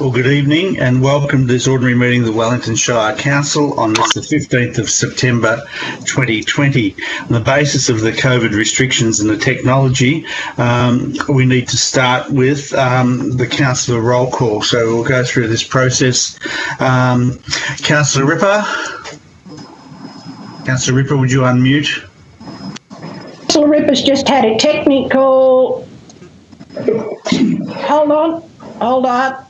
Well, good evening and welcome to this ordinary meeting of the Wellington Shire Council on this, the 15th of September 2020. On the basis of the COVID restrictions and the technology, we need to start with the councillor roll call. So we'll go through this process. Councillor Ripper. Councillor Ripper, would you unmute? Councillor Ripper's just had a technical... Hold on.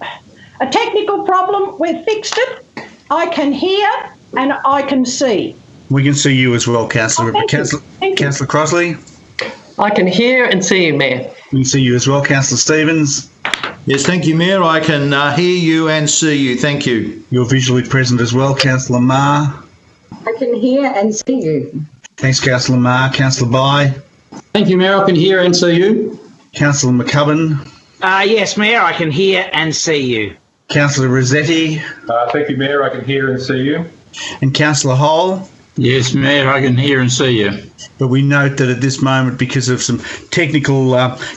A technical problem. We've fixed it. I can hear and I can see. We can see you as well, Councillor Ripper. Councillor Crossley? I can hear and see you, Mayor. We can see you as well. Councillor Stevens? Yes, thank you, Mayor. I can hear you and see you. Thank you. You're visually present as well. Councillor Marr? I can hear and see you. Thanks, Councillor Marr. Councillor Bye? Thank you, Mayor. I can hear and see you. Councillor McCubbin? Yes, Mayor, I can hear and see you. Councillor Rossetti? Thank you, Mayor. I can hear and see you. And Councillor Hole? Yes, Mayor, I can hear and see you. But we note that at this moment, because of some technical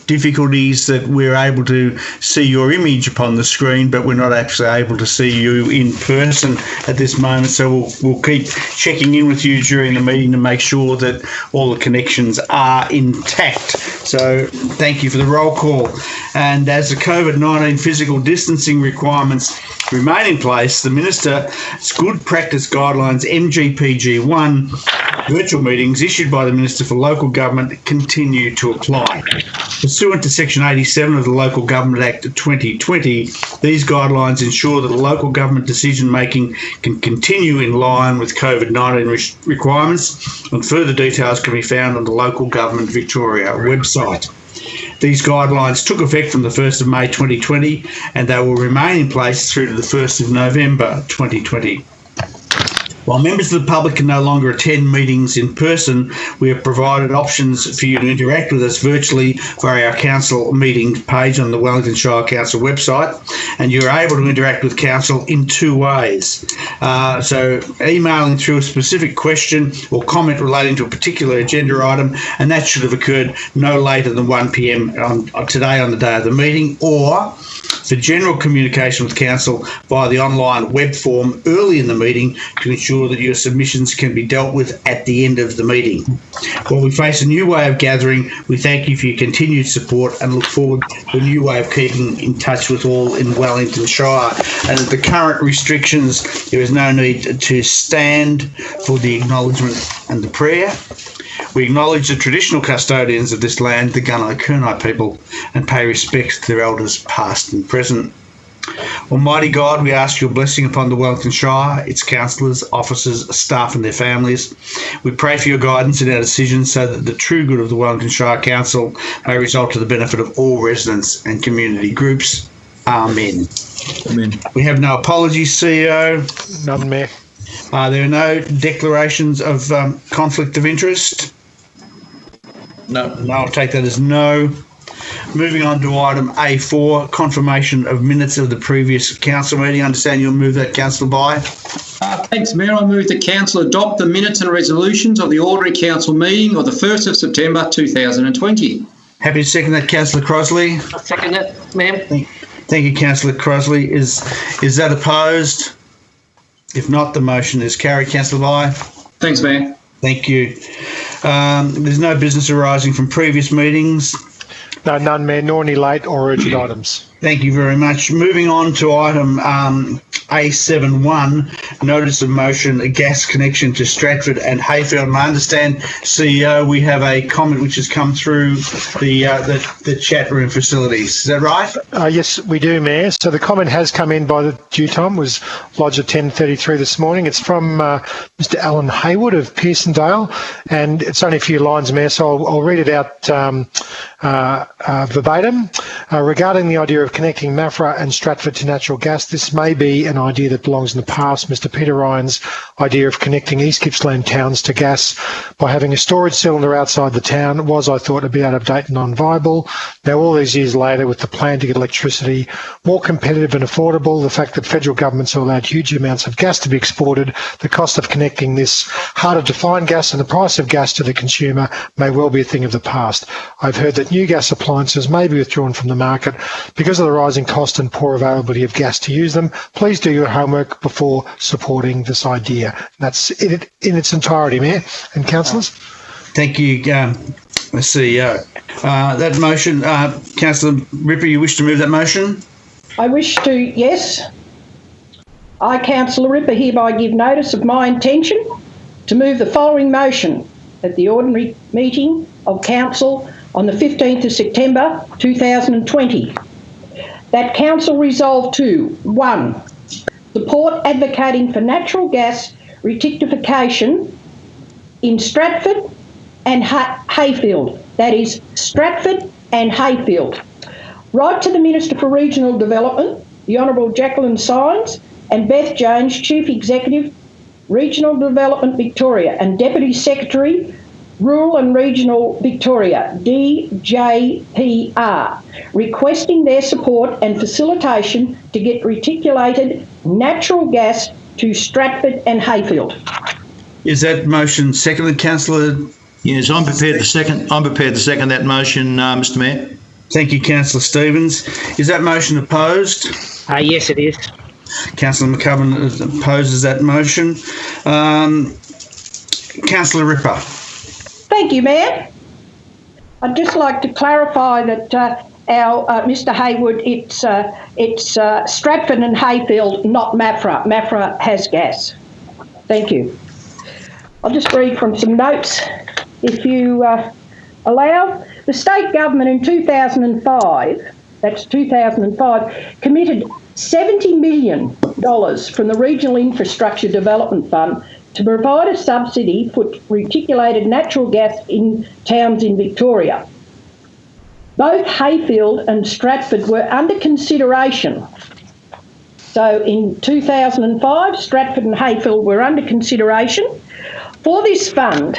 difficulties, that we're able to see your image upon the screen, but we're not actually able to see you in person at this moment. So we'll keep checking in with you during the meeting to make sure that all the connections are intact. So thank you for the roll call. And as the COVID-19 physical distancing requirements remain in place, the Minister's Good Practice Guidelines MGPG1 virtual meetings issued by the Minister for Local Government continue to apply. Pursuant to Section 87 of the Local Government Act 2020, these guidelines ensure that the local government decision-making can continue in line with COVID-19 requirements, and further details can be found on the Local Government Victoria website. These guidelines took effect from the 1st of May 2020 and they will remain in place through to the 1st of November 2020. While members of the public can no longer attend meetings in person, we have provided options for you to interact with us virtually via our council meetings page on the Wellington Shire Council website, and you're able to interact with council in two ways. So emailing through a specific question or comment relating to a particular agenda item, and that should have occurred no later than 1 p.m. today on the day of the meeting, or for general communication with council via the online web form early in the meeting to ensure that your submissions can be dealt with at the end of the meeting. While we face a new way of gathering, we thank you for your continued support and look forward to a new way of keeping in touch with all in Wellington Shire. And at the current restrictions, there is no need to stand for the acknowledgement and the prayer. We acknowledge the traditional custodians of this land, the Gunai people, and pay respects to their elders past and present. Almighty God, we ask your blessing upon the Wellington Shire, its councillors, officers, staff and their families. We pray for your guidance in our decisions so that the true good of the Wellington Shire Council may result to the benefit of all residents and community groups. Amen. Amen. We have no apologies, CEO. None, Mayor. There are no declarations of conflict of interest? No. No, I'll take that as no. Moving on to item A4, confirmation of minutes of the previous council meeting. I understand you'll move that, Councillor Bye. Thanks, Mayor. I move the council adopt the minutes and resolutions of the ordinary council meeting of the 1st of September 2020. Happy to second that, Councillor Crossley. I second it, Mayor. Thank you, Councillor Crossley. Is that opposed? If not, the motion is carried. Councillor Bye. Thanks, Mayor. Thank you. There's no business arising from previous meetings. No, none, Mayor, nor any late or urgent items. Thank you very much. Moving on to item A71, notice of motion, a gas connection to Stratford and Heyfield. And I understand, CEO, we have a comment which has come through the chat room facilities. Is that right? Yes, we do, Mayor. So the comment has come in by the due time, was lodged at 10:33 this morning. It's from Mr. Alan Hayward of Pearsondale, and it's only a few lines, Mayor, so I'll read it out verbatim. Regarding the idea of connecting Maffra and Stratford to natural gas, this may be an idea that belongs in the past. Mr. Peter Ryan's idea of connecting East Gippsland towns to gas by having a storage cylinder outside the town was, I thought, a bit out of date and non-viable. Now, all these years later, with the plan to get electricity more competitive and affordable, the fact that federal governments have allowed huge amounts of gas to be exported, the cost of connecting this harder to find gas and the price of gas to the consumer may well be a thing of the past. I've heard that new gas appliances may be withdrawn from the market because of the rising cost and poor availability of gas to use them. Please do your homework before supporting this idea. That's it in its entirety, Mayor and Councillors. Thank you, CEO. That motion, Councillor Ripper, you wish to move that motion? I wish to, yes. I, Councillor Ripper, hereby give notice of my intention to move the following motion at the ordinary meeting of Council on the 15th of September 2020. That Council resolve to 1. Support advocating for natural gas rectification in Stratford and Heyfield. That is Stratford and Heyfield. Write to the Minister for Regional Development, the Honourable Jacqueline Symes, and Beth Jones, Chief Executive, Regional Development Victoria, and Deputy Secretary, Rural and Regional Victoria, DJPR, requesting their support and facilitation to get reticulated natural gas to Stratford and Heyfield. Is that motion seconded, Councillor? Yes, I'm prepared to second that motion, Mr. Mayor. Thank you, Councillor Stevens. Is that motion opposed? Yes, it is. Councillor McCubbin opposes that motion. Councillor Ripper. Thank you, Mayor. I'd just like to clarify that our Mr. Haywood, it's Stratford and Heyfield, not Maffra. Maffra has gas. Thank you. I'll just read from some notes, if you allow. The state government in 2005, that's 2005, committed $70 million from the Regional Infrastructure Development Fund to provide a subsidy for reticulated natural gas in towns in Victoria. Both Heyfield and Stratford were under consideration. So in 2005, Stratford and Heyfield were under consideration for this fund,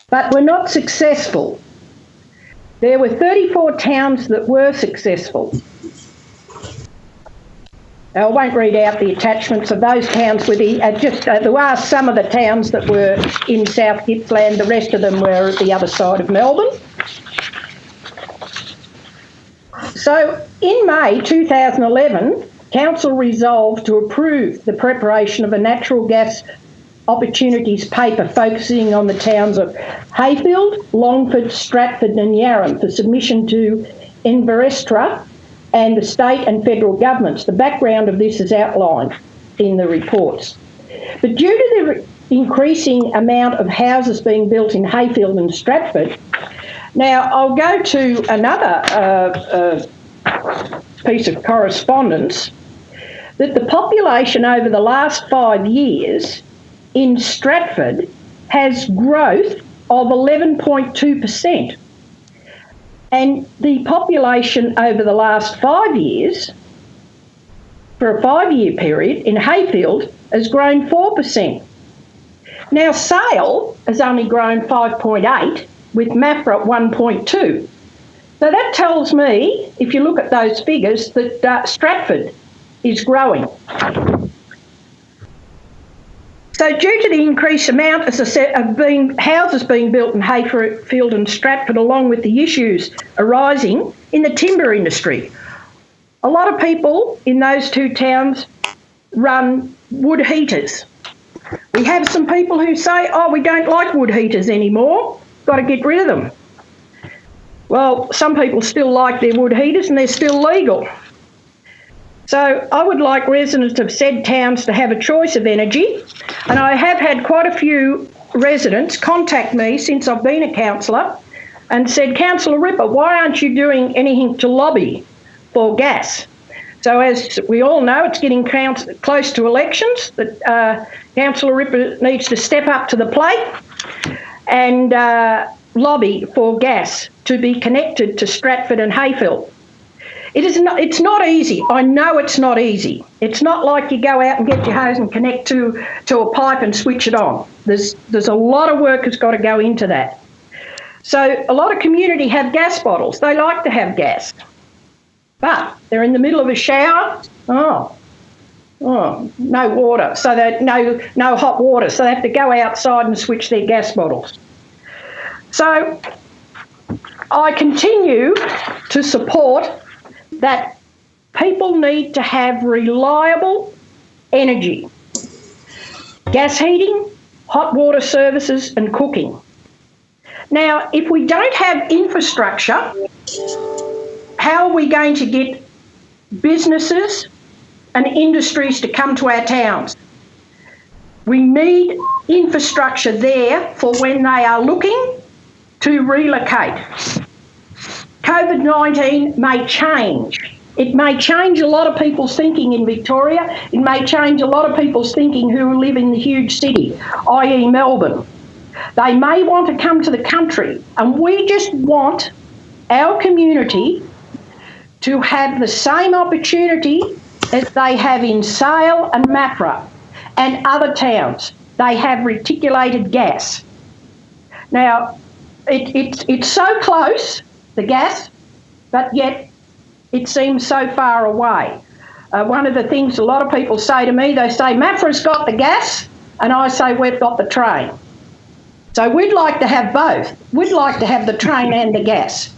but were not successful. There were 34 towns that were successful. Now, I won't read out the attachments of those towns. There are some of the towns that were in South Gippsland. The rest of them were at the other side of Melbourne. So in May 2011, Council resolved to approve the preparation of a natural gas opportunities paper focusing on the towns of Heyfield, Longford, Stratford and Yarram for submission to Endorsement and the state and federal governments. The background of this is outlined in the reports. But due to the increasing amount of houses being built in Heyfield and Stratford, now I'll go to another piece of correspondence, that the population over the last 5 years in Stratford has growth of 11.2%. And the population over the last 5 years, for a 5-year period, in Heyfield has grown 4%. Now, Sale has only grown 5.8, with Maffra at 1.2. So that tells me, if you look at those figures, that Stratford is growing. So due to the increased amount, as I said, of houses being built in Heyfield and Stratford, along with the issues arising in the timber industry, a lot of people in those two towns run wood heaters. We have some people who say, oh, we don't like wood heaters anymore, got to get rid of them. Well, some people still like their wood heaters and they're still legal. So I would like residents of said towns to have a choice of energy, and I have had quite a few residents contact me since I've been a councillor and said, Councillor Ripper, why aren't you doing anything to lobby for gas? So as we all know, it's getting close to elections, that Councillor Ripper needs to step up to the plate and lobby for gas to be connected to Stratford and Heyfield. It's not easy. I know it's not easy. It's not like you go out and get your hose and connect to a pipe and switch it on. There's a lot of work that's got to go into that. So a lot of community have gas bottles. They like to have gas. But they're in the middle of a shower. Oh, no water. So that no hot water. So they have to go outside and switch their gas bottles. So I continue to support that people need to have reliable energy, gas heating, hot water services and cooking. Now, if we don't have infrastructure, how are we going to get businesses and industries to come to our towns? We need infrastructure there for when they are looking to relocate. COVID-19 may change. It may change a lot of people's thinking in Victoria. It may change a lot of people's thinking who live in the huge city, i.e. Melbourne. They may want to come to the country, and we just want our community to have the same opportunity as they have in Sale and Maffra and other towns. They have reticulated gas. Now, it's so close, the gas, but yet it seems so far away. One of the things a lot of people say to me, they say, Maffra's got the gas, and I say, we've got the train. So we'd like to have both. We'd like to have the train and the gas.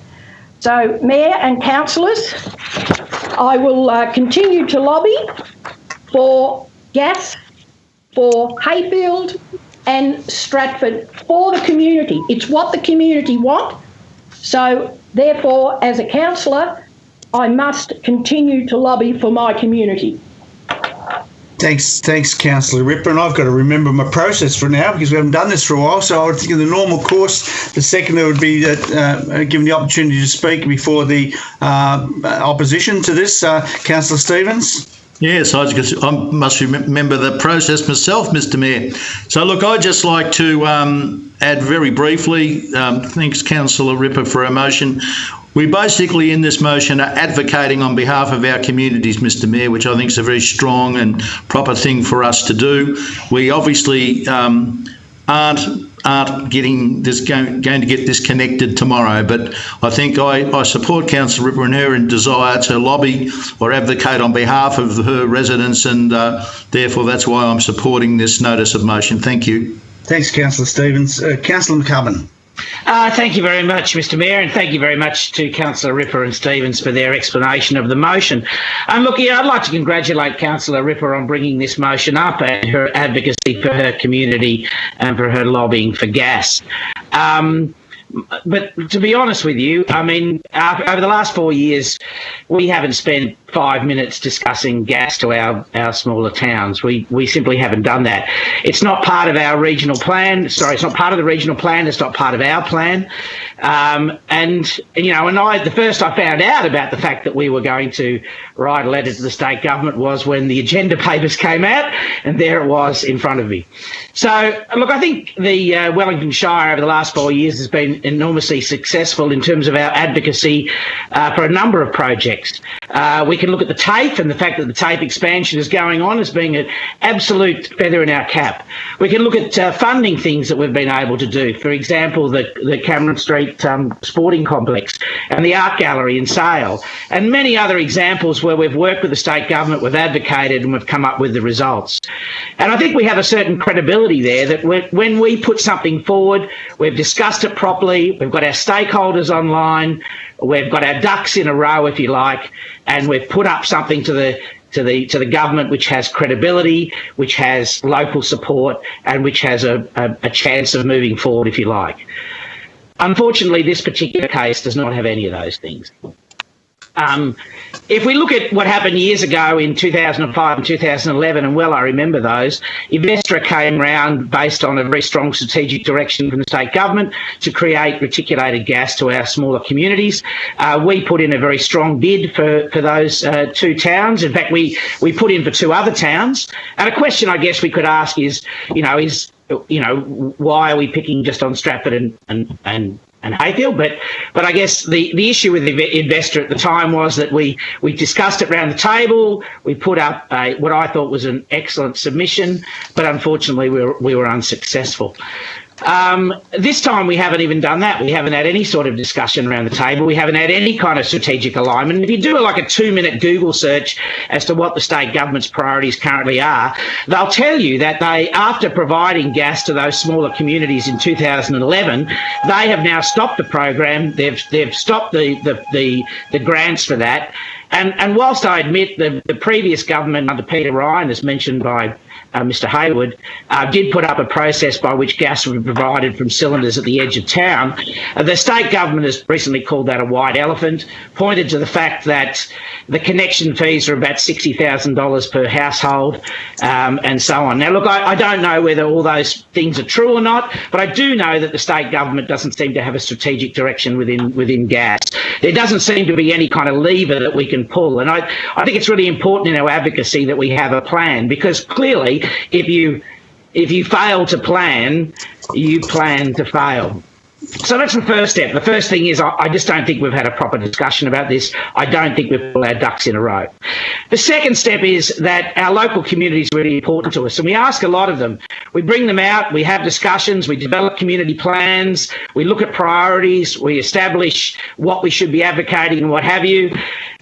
So, Mayor and councillors, I will continue to lobby for gas for Heyfield and Stratford for the community. It's what the community want. So, therefore, as a councillor, I must continue to lobby for my community. Thanks, Councillor Ripper. And I've got to remember my process for now because we haven't done this for a while. So I would think in the normal course, the seconder would be given the opportunity to speak before the opposition to this. Councillor Stevens. Yes, I must remember the process myself, Mr Mayor. So, look, I'd just like to add very briefly, thanks, Councillor Ripper, for her motion. We basically, in this motion, are advocating on behalf of our communities, Mr Mayor, which I think is a very strong and proper thing for us to do. We obviously aren't getting this going to get this connected tomorrow, but I think I support Councillor Ripper and her desire to lobby or advocate on behalf of her residents, and therefore that's why I'm supporting this notice of motion. Thank you. Thanks, Councillor Stevens. Councillor McCubbin. Thank you very much, Mr Mayor, and thank you very much to Councillor Ripper and Stevens for their explanation of the motion. Look, I'd like to congratulate Councillor Ripper on bringing this motion up and her advocacy for her community and for her lobbying for gas. But to be honest with you, I mean, over the last 4 years, we haven't spent 5 minutes discussing gas to our smaller towns. We simply haven't done that. It's not part of our regional plan. Sorry, it's not part of the regional plan. It's not part of our plan. The first I found out about the fact that we were going to write a letter to the state government was when the agenda papers came out, and there it was in front of me. So, look, I think the Wellington Shire over the last 4 years has been enormously successful in terms of our advocacy for a number of projects. We can look at the TAFE and the fact that the TAFE expansion is going on as being an absolute feather in our cap. We can look at funding things that we've been able to do. For example, the Cameron Street sporting complex and the art gallery in Sale, and many other examples where we've worked with the state government, we've advocated and we've come up with the results. And I think we have a certain credibility there that when we put something forward, we've discussed it properly, we've got our stakeholders online, we've got our ducks in a row, if you like, and we've put up something to the government which has credibility, which has local support, and which has a chance of moving forward, if you like. Unfortunately, this particular case does not have any of those things. If we look at what happened years ago in 2005 and 2011, and well, I remember those, Investra came round based on a very strong strategic direction from the state government to create reticulated gas to our smaller communities. We put in a very strong bid for those two towns. In fact, we put in for two other towns. And a question I guess we could ask is, why are we picking just on Stratford and Heyfield? But I guess the issue with the Investor at the time was that we discussed it around the table. We put up what I thought was an excellent submission, but unfortunately we were unsuccessful. This time we haven't even done that. We haven't had any sort of discussion around the table. We haven't had any kind of strategic alignment. If you do like a 2-minute Google search as to what the state government's priorities currently are, they'll tell you that they, after providing gas to those smaller communities in 2011, they have now stopped the program. They've stopped the grants for that. And whilst I admit the previous government under Peter Ryan, as mentioned by Mr Hayward, did put up a process by which gas would be provided from cylinders at the edge of town, the state government has recently called that a white elephant, pointed to the fact that the connection fees are about $60,000 per household, and so on. Now, look, I don't know whether all those things are true or not, but I do know that the state government doesn't seem to have a strategic direction within gas. There doesn't seem to be any kind of lever that we can pull, and I think it's really important in our advocacy that we have a plan, because clearly if you fail to plan, you plan to fail. So that's the first step. The first thing is I just don't think we've had a proper discussion about this. I don't think we've put our ducks in a row. The second step is that our local community is really important to us, and we ask a lot of them. We bring them out, we have discussions, we develop community plans, we look at priorities, we establish what we should be advocating and what have you.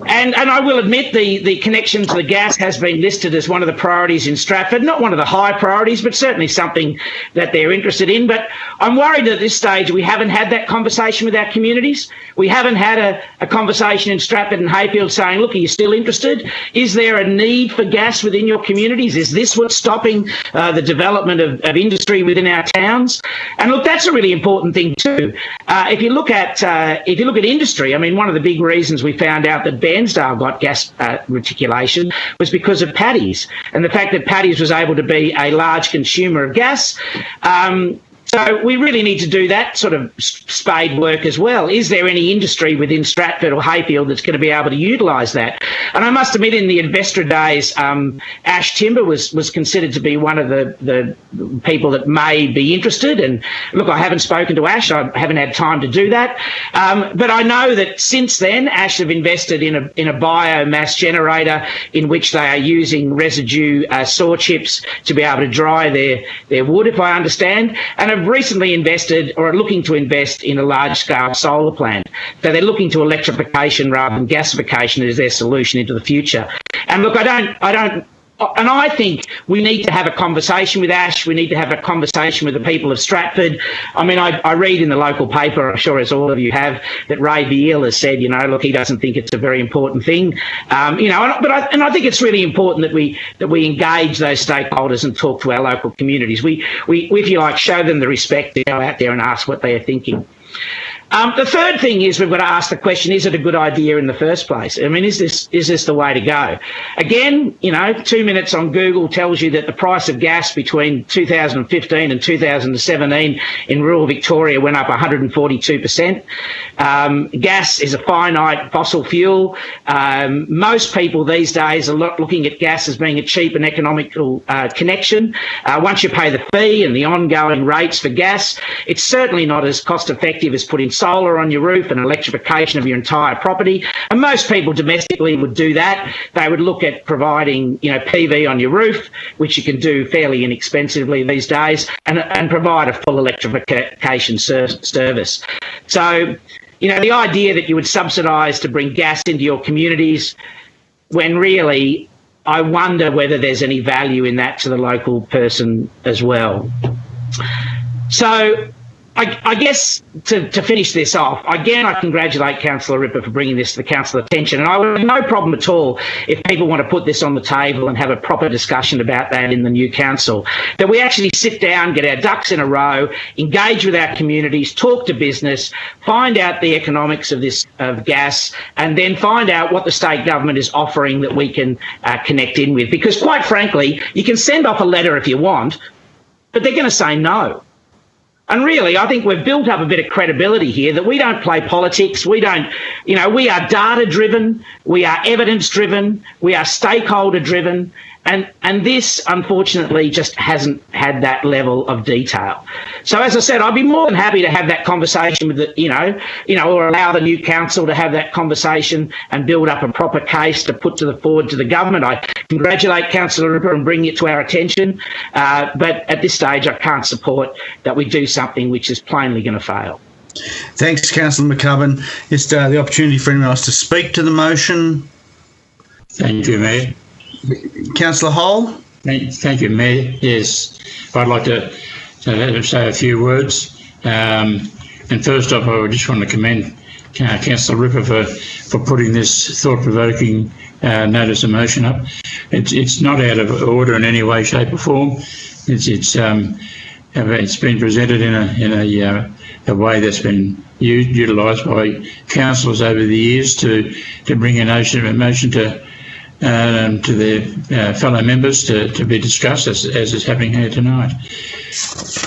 And I will admit the connection to the gas has been listed as one of the priorities in Stratford, not one of the high priorities, but certainly something that they're interested in. But I'm worried at this stage we haven't had that conversation with our communities. We haven't had a conversation in Stratford and Heyfield saying, look, are you still interested? Is there a need for gas within your communities? Is this what's stopping the development of industry within our towns? And look, that's a really important thing too. If you look at industry, I mean, one of the big reasons we found out that Bairnsdale got gas reticulation was because of Paddy's, and the fact that Paddy's was able to be a large consumer of gas. So we really need to do that sort of spade work as well. Is there any industry within Stratford or Heyfield that's going to be able to utilise that? And I must admit, in the investor days, Ash Timber was considered to be one of the people that may be interested. And look, I haven't spoken to Ash. I haven't had time to do that. But I know that since then, Ash have invested in a biomass generator in which they are using residue saw chips to be able to dry their wood, if I understand. And have recently invested or are looking to invest in a large-scale solar plant. So they're looking to electrification rather than gasification as their solution into the future. And look, I think we need to have a conversation with Ash. We need to have a conversation with the people of Stratford. I mean, I read in the local paper, I'm sure as all of you have, that Ray Beale has said, look, he doesn't think it's a very important thing. And I think it's really important that we engage those stakeholders and talk to our local communities. We if you like, show them the respect to go out there and ask what they are thinking. The third thing is we've got to ask the question, is it a good idea in the first place? I mean, is this the way to go? Again, 2 minutes on Google tells you that the price of gas between 2015 and 2017 in rural Victoria went up 142%. Gas is a finite fossil fuel. Most people these days are looking at gas as being a cheap and economical connection. Once you pay the fee and the ongoing rates for gas, it's certainly not as cost effective as putting solar on your roof and electrification of your entire property. And most people domestically would do that. They would look at providing, PV on your roof, which you can do fairly inexpensively these days, and provide a full electrification service. So, the idea that you would subsidise to bring gas into your communities, when really I wonder whether there's any value in that to the local person as well. So, I guess to finish this off, again, I congratulate Councillor Ripper for bringing this to the council attention, and I would have no problem at all if people want to put this on the table and have a proper discussion about that in the new council, that we actually sit down, get our ducks in a row, engage with our communities, talk to business, find out the economics of gas, and then find out what the state government is offering that we can connect in with. Because quite frankly, you can send off a letter if you want, but they're going to say no. And really, I think we've built up a bit of credibility here that we don't play politics. We don't, we are data-driven, we are evidence-driven, we are stakeholder-driven, And this, unfortunately, just hasn't had that level of detail. So, as I said, I'd be more than happy to have that conversation with the, or allow the new council to have that conversation and build up a proper case to put forward to the government. I congratulate Councillor Ripper and bring it to our attention. But at this stage, I can't support that we do something which is plainly going to fail. Thanks, Councillor McCubbin. Just the opportunity for anyone else to speak to the motion. Thank you, Mayor. Councillor Hall. Thank you, Mayor. Yes, I'd like to say a few words. And first off, I just want to commend Councillor Ripper for putting this thought-provoking notice of motion up. It's not out of order in any way, shape, or form. It's been presented in a way that's been utilised by councillors over the years to bring a motion to their fellow members to be discussed as is happening here tonight.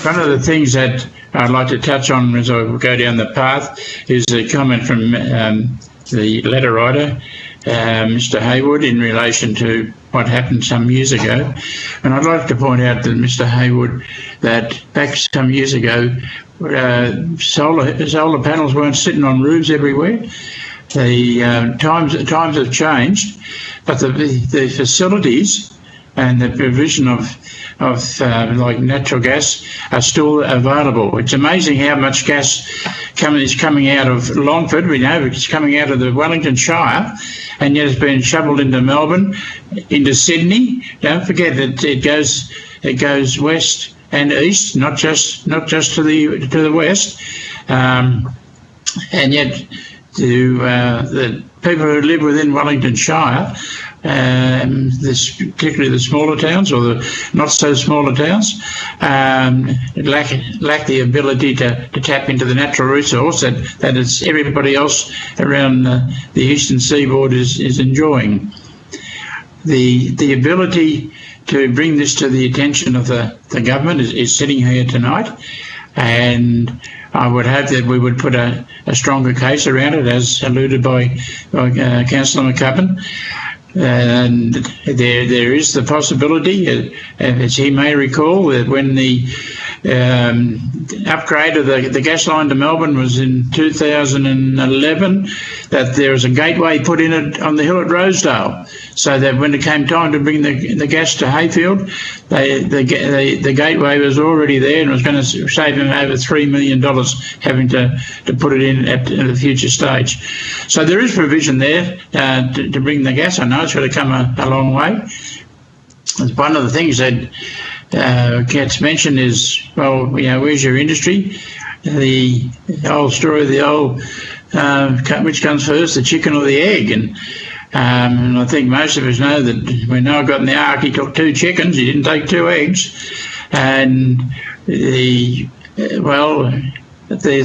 One of the things that I'd like to touch on as I go down the path is a comment from the letter writer, Mr. Haywood, in relation to what happened some years ago. And I'd like to point out to Mr. Haywood that back some years ago, solar panels weren't sitting on roofs everywhere. The times have changed, but the facilities and the provision of like natural gas are still available. It's amazing how much gas is coming out of Longford. We know it's coming out of the Wellington Shire, and yet it's been shoveled into Melbourne, into Sydney. Don't forget that it goes west and east, not just to the west, and yet to the people who live within Wellington Shire, particularly the smaller towns or the not so smaller towns, lack the ability to tap into the natural resource that is everybody else around the eastern seaboard is enjoying. The ability to bring this to the attention of the government is sitting here tonight, and I would hope that we would put a stronger case around it, as alluded by Councillor McCubbin. And there is the possibility, as he may recall, that when the upgrade of the gas line to Melbourne was in 2011, that there was a gateway put in it on the hill at Rosedale, so that when it came time to bring the gas to Heyfield, the gateway was already there and was going to save them over $3 million having to put it in at a future stage. So there is provision there to bring the gas. I know it's going to come a long way. One of the things that gets mentioned is, well, where's your industry? The old story of the old, which comes first, the chicken or the egg? And I think most of us know that when Noah got in the ark, he took 2 chickens, he didn't take 2 eggs. And there's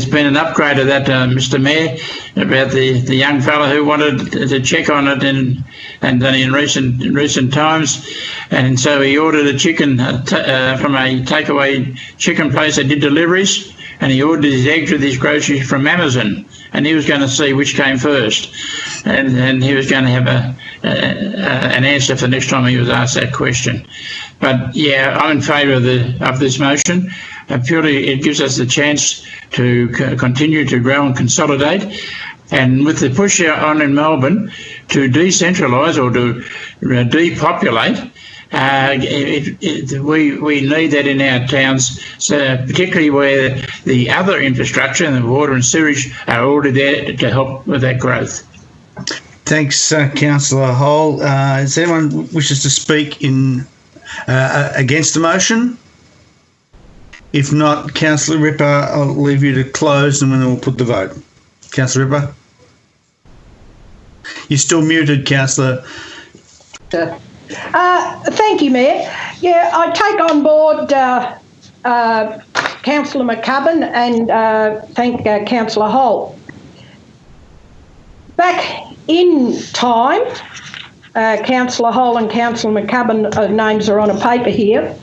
been an upgrade of that, Mr. Mayor, about the young fella who wanted to check on it in recent times, and so he ordered a chicken from a takeaway chicken place that did deliveries, and he ordered his eggs with his groceries from Amazon, and he was going to see which came first, and he was going to have an answer for the next time he was asked that question. But yeah, I'm in favour of this motion. Purely, it gives us the chance to continue to grow and consolidate, and with the push on in Melbourne to decentralise or to depopulate, we need that in our towns, so particularly where the other infrastructure and the water and sewage are already there to help with that growth. Thanks, Councillor Hall. Does anyone wishes to speak in against the motion? If not, Councillor Ripper, I'll leave you to close and then we'll put the vote. Councillor Ripper? You're still muted, Councillor. Thank you, Mayor. Yeah, I take on board Councillor McCubbin and thank Councillor Hall. Back in time, Councillor Hall and Councillor McCubbin, names are on a paper here,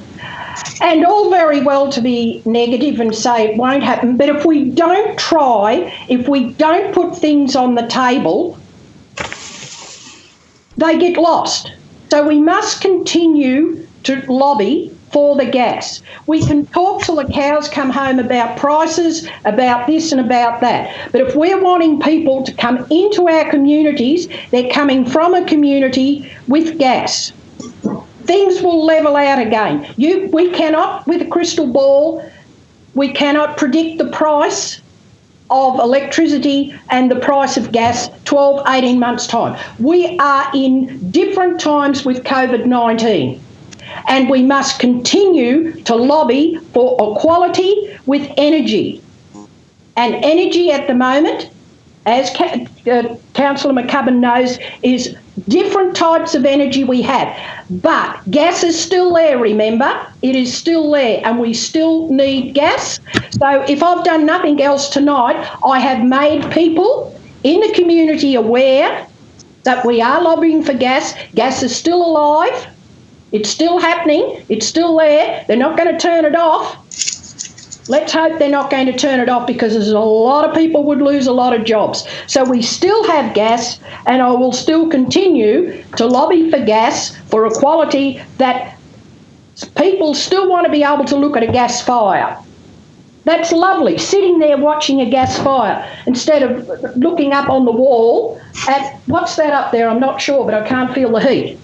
and all very well to be negative and say it won't happen, but if we don't try, if we don't put things on the table, they get lost. So we must continue to lobby for the gas. We can talk till the cows come home about prices, about this and about that. But if we're wanting people to come into our communities, they're coming from a community with gas. Things will level out again. We cannot, with a crystal ball, we cannot predict the price of electricity and the price of gas 12, 18 months' time. We are in different times with COVID-19. And we must continue to lobby for equality with energy. And energy at the moment, as Councillor McCubbin knows, is different types of energy we have. But gas is still there, remember? It is still there and we still need gas. So if I've done nothing else tonight, I have made people in the community aware that we are lobbying for gas. Gas is still alive. It's still happening. It's still there. They're not going to turn it off. Let's hope they're not going to turn it off, because there's a lot of people would lose a lot of jobs. So we still have gas, and I will still continue to lobby for gas, for equality, that people still want to be able to look at a gas fire. That's lovely, sitting there watching a gas fire instead of looking up on the wall at, what's that up there? I'm not sure, but I can't feel the heat.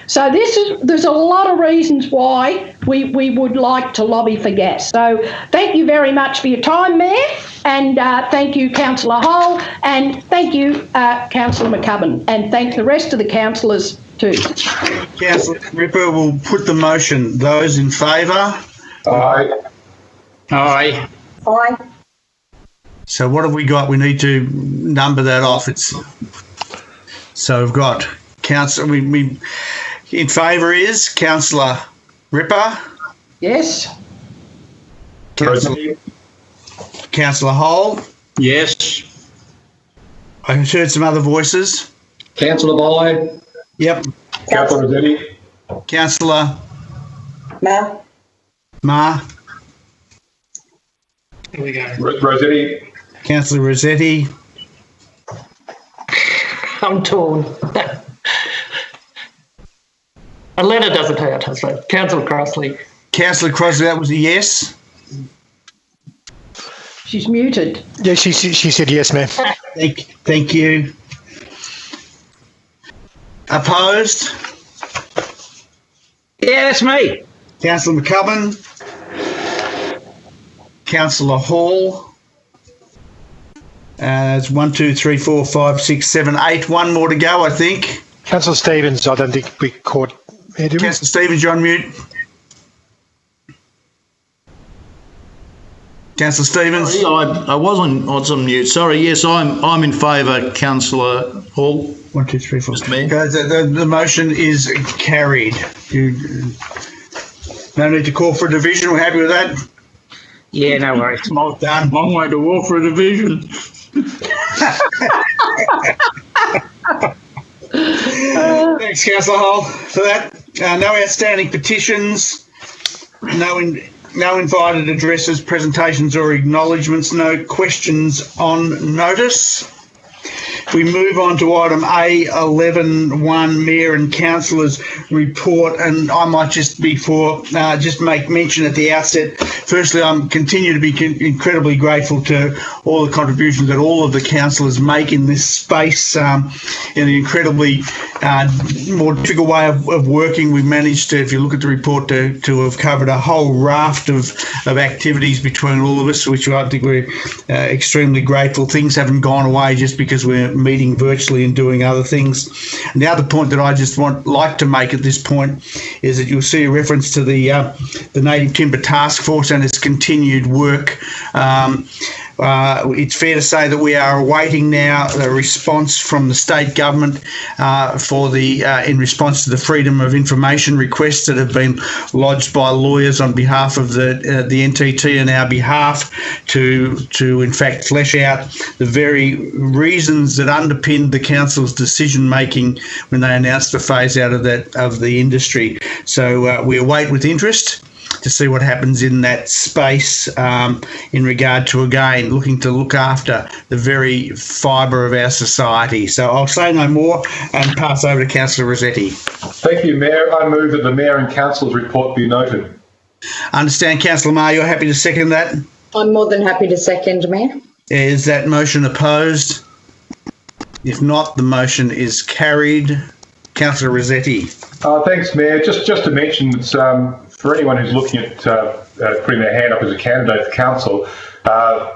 So there's a lot of reasons why we would like to lobby for gas. So thank you very much for your time, Mayor, and thank you, Councillor Hull, and thank you, Councillor McCubbin, and thank the rest of the councillors too. Councillor Ripper will put the motion. Those in favour? Aye. Aye. Aye. So what have we got? We need to number that off. So we've got Councillor. We in favour is Councillor Ripper. Yes. Councillor Hull. Yes. I heard some other voices. Councillor Boy. Yep. Councillor Rossetti. Councillor Ma. Here we go. Rossetti. Councillor Rossetti. I'm torn. A letter doesn't hurt, I suppose. Councillor Crossley. Councillor Crossley, that was a yes. She's muted. Yeah, she said yes, ma'am. Thank you. Opposed? Yeah, that's me. Councillor McCubbin. Councillor Hall. It's 1, 2, 3, 4, 5, 6, 7, 8. One more to go, I think. Councillor Stevens, I don't think we caught. Councillor Stevens, you're on mute. Councillor Stevens. Sorry, I was on mute. Sorry. Yes, I'm in favour. Councillor Hall. 1, 2, 3, 4. Mr. Mayor. The motion is carried. No need to call for a division. We're happy with that. Yeah, no worries. Done. Long way to walk for a division. Thanks, Councillor Hull, for that. No outstanding petitions, no invited addresses, presentations or acknowledgements, no questions on notice. We move on to item A11.1, Mayor and Councillors report, and I might just just make mention at the outset. Firstly, I continue to be incredibly grateful to all the contributions that all of the councillors make in this space. In an incredibly more difficult way of working, we've managed to, if you look at the report, to have covered a whole raft of activities between all of us, which I think we're extremely grateful. Things haven't gone away just because we're meeting virtually and doing other things. And the other point that I just like to make at this point is that you'll see a reference to the Native Timber Task Force and its continued work. It's fair to say that we are awaiting now a response from the state government in response to the freedom of information requests that have been lodged by lawyers on behalf of the NTT and our behalf to in fact flesh out the very reasons that underpinned the council's decision making when they announced the phase out of the industry. So we await with interest to see what happens in that space in regard to, again, looking to look after the very fibre of our society. So I'll say no more and pass over to Councillor Resheeting. Thank you, Mayor. I move that the Mayor and Council's report be noted. I understand, Councillor Maher, you're happy to second that? I'm more than happy to second, Mayor. Is that motion opposed? If not, the motion is carried. Councillor Resheeting. Thanks, Mayor. Just to mention, it's, for anyone who's looking at putting their hand up as a candidate for council,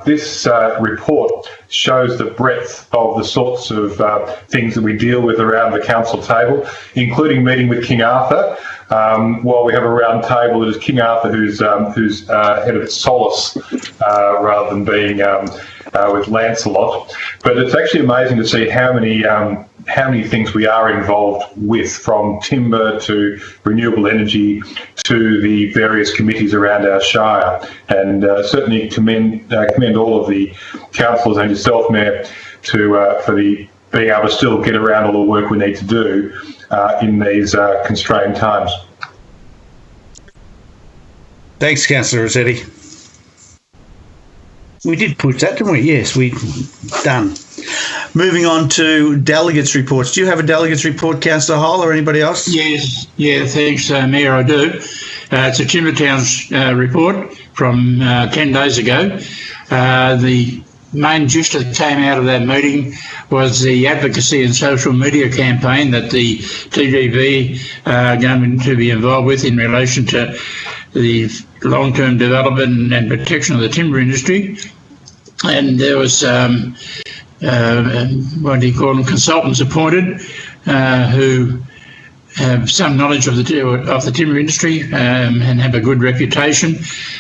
this report shows the breadth of the sorts of things that we deal with around the council table, including meeting with King Arthur. While we have a round table, it is King Arthur who's head of Solace rather than being with Lancelot. But it's actually amazing to see how many things we are involved with, from timber to renewable energy to the various committees around our shire. And certainly commend all of the councillors and yourself, Mayor, for being able to still get around all the work we need to do in these constrained times. Thanks, Councillor Resheeting. We did push that, didn't we? Yes, we done. Moving on to delegates' reports. Do you have a delegates' report, Councillor Hall, or anybody else? Yes, yeah, thanks, Mayor, I do. It's a Timbertown's report from 10 days ago. The main gist that came out of that meeting was the advocacy and social media campaign that the TDV are going to be involved with in relation to the long-term development and protection of the timber industry. And there was, what do you call them, consultants appointed who have some knowledge of the timber industry and have a good reputation,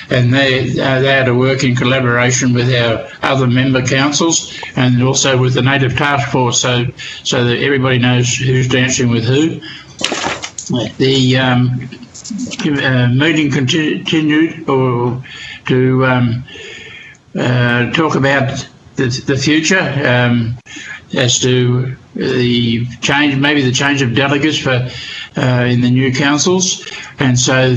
and they are to work in collaboration with our other member councils and also with the Native Task Force, so that everybody knows who's dancing with who. The meeting continued to talk about the future as to the change, maybe the change of delegates for in the new councils, and so a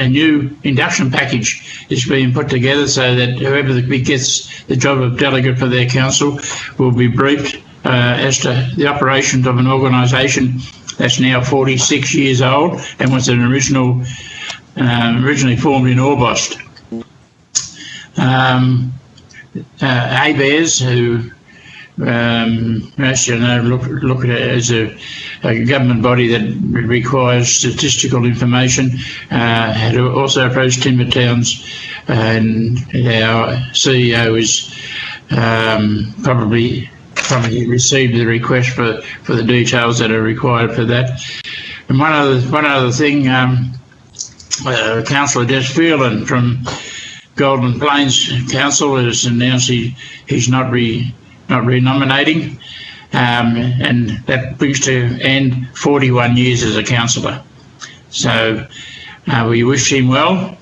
new induction package is being put together so that whoever gets the job of delegate for their council will be briefed as to the operations of an organisation that's now 46 years old and was originally formed in Orbost. ABARES, who as you know, look at it as a government body that requires statistical information, had also approached Timbertowns, and our CEO is probably received the request for the details that are required for that. And one other thing, Councillor Des Phelan from Golden Plains Council has announced he's not renominating, and that brings to end 41 years as a councillor. So we wish him well,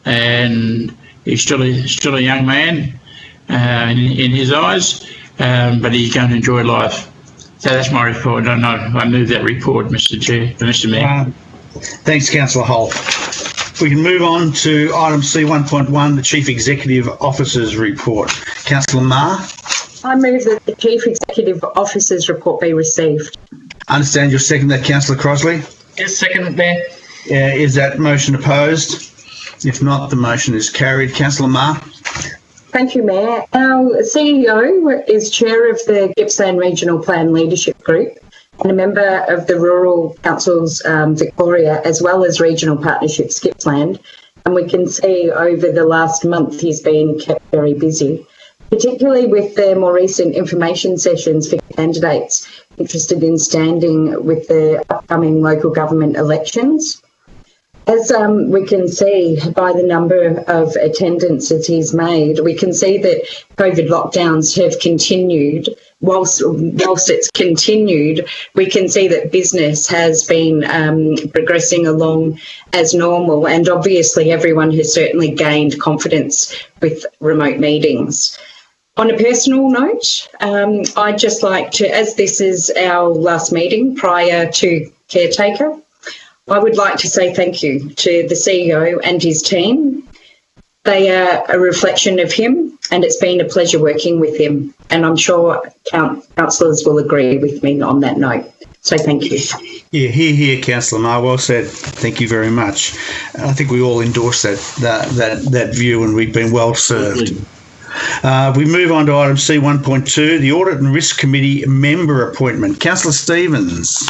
and he's still a young man in his eyes, but he's going to enjoy life. So that's my report. I move that report, Mr. Chair, Mr. Mayor. Thanks, Councillor Hull. We can move on to item C1.1, the Chief Executive Officer's report. Councillor Maher. I move that the Chief Executive Officer's report be received. I understand you'll second that, Councillor Crossley. Yes, second, Mayor. Is that motion opposed? If not, the motion is carried. Councillor Maher. Thank you, Mayor. Our CEO is chair of the Gippsland Regional Plan Leadership Group and a member of the Rural Councils Victoria, as well as Regional Partnerships Gippsland. And we can see over the last month he's been kept very busy, particularly with the more recent information sessions for candidates interested in standing with the upcoming local government elections. As we can see by the number of attendances he's made, we can see that COVID lockdowns have continued. Whilst it's continued, we can see that business has been progressing along as normal, and obviously everyone has certainly gained confidence with remote meetings. On a personal note, I'd just like to, as this is our last meeting prior to caretaker, I would like to say thank you to the CEO and his team. They are a reflection of him, and it's been a pleasure working with him. And I'm sure councillors will agree with me on that note. So thank you. Yeah, hear, Councillor Marr. Well said. Thank you very much. I think we all endorse that view, and we've been well served. We move on to item C1.2, the Audit and Risk Committee member appointment. Councillor Stevens.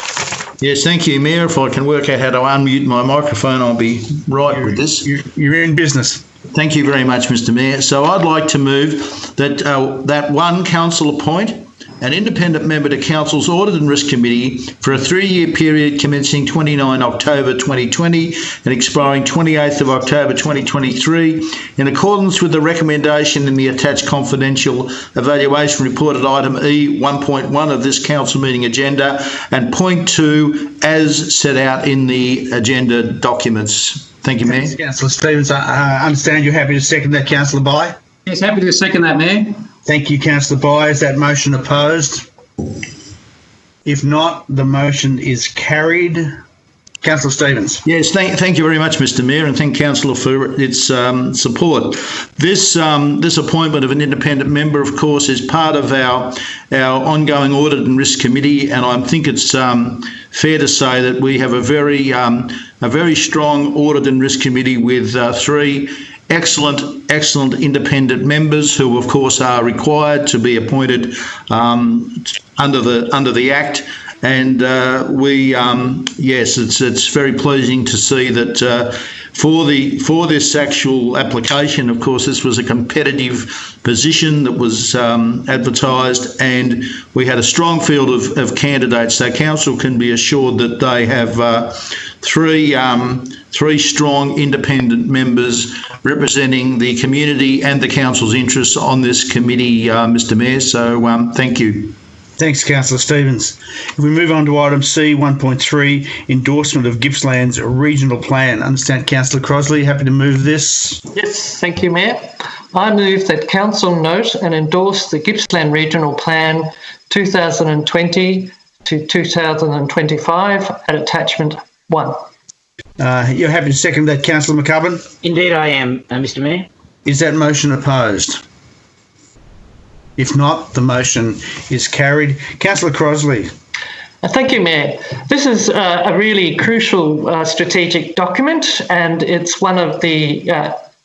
Yes, thank you, Mayor. If I can work out how to unmute my microphone, I'll be right with this. You're in business. Thank you very much, Mr. Mayor. So I'd like to move that one council appoint an independent member to Council's Audit and Risk Committee for a 3-year period commencing 29 October 2020 and expiring 28th of October 2023, in accordance with the recommendation in the attached confidential evaluation report at item E 1.1 of this council meeting agenda and point 2 as set out in the agenda documents. Thank you, Mayor. Thanks, Councillor Stevens. I understand you're happy to second that, Councillor Bye? Yes, happy to second that, Mayor. Thank you, Councillor Bye. Is that motion opposed? If not, the motion is carried. Councillor Stevens. Yes, thank you very much, Mr. Mayor, and thank Councillor for its support. This appointment of an independent member, of course, is part of our ongoing Audit and Risk Committee, and I think it's fair to say that we have a very strong Audit and Risk Committee with 3 excellent independent members who, of course, are required to be appointed under the Act. And yes, it's very pleasing to see that for this actual application, of course, this was a competitive position that was advertised, and we had a strong field of candidates. So council can be assured that they have three strong independent members representing the community and the council's interests on this committee, Mr. Mayor. So thank you. Thanks, Councillor Stevens. If we move on to item C 1.3, endorsement of Gippsland's regional plan. I understand Councillor Crosley, happy to move this. Yes, thank you, Mayor. I move that Council note and endorse the Gippsland Regional Plan 2020 to 2025 at attachment 1. You're happy to second that, Councillor McCubbin? Indeed I am, Mr. Mayor. Is that motion opposed? If not, the motion is carried. Councillor Crosley. Thank you, Mayor. This is a really crucial strategic document, and it's one of the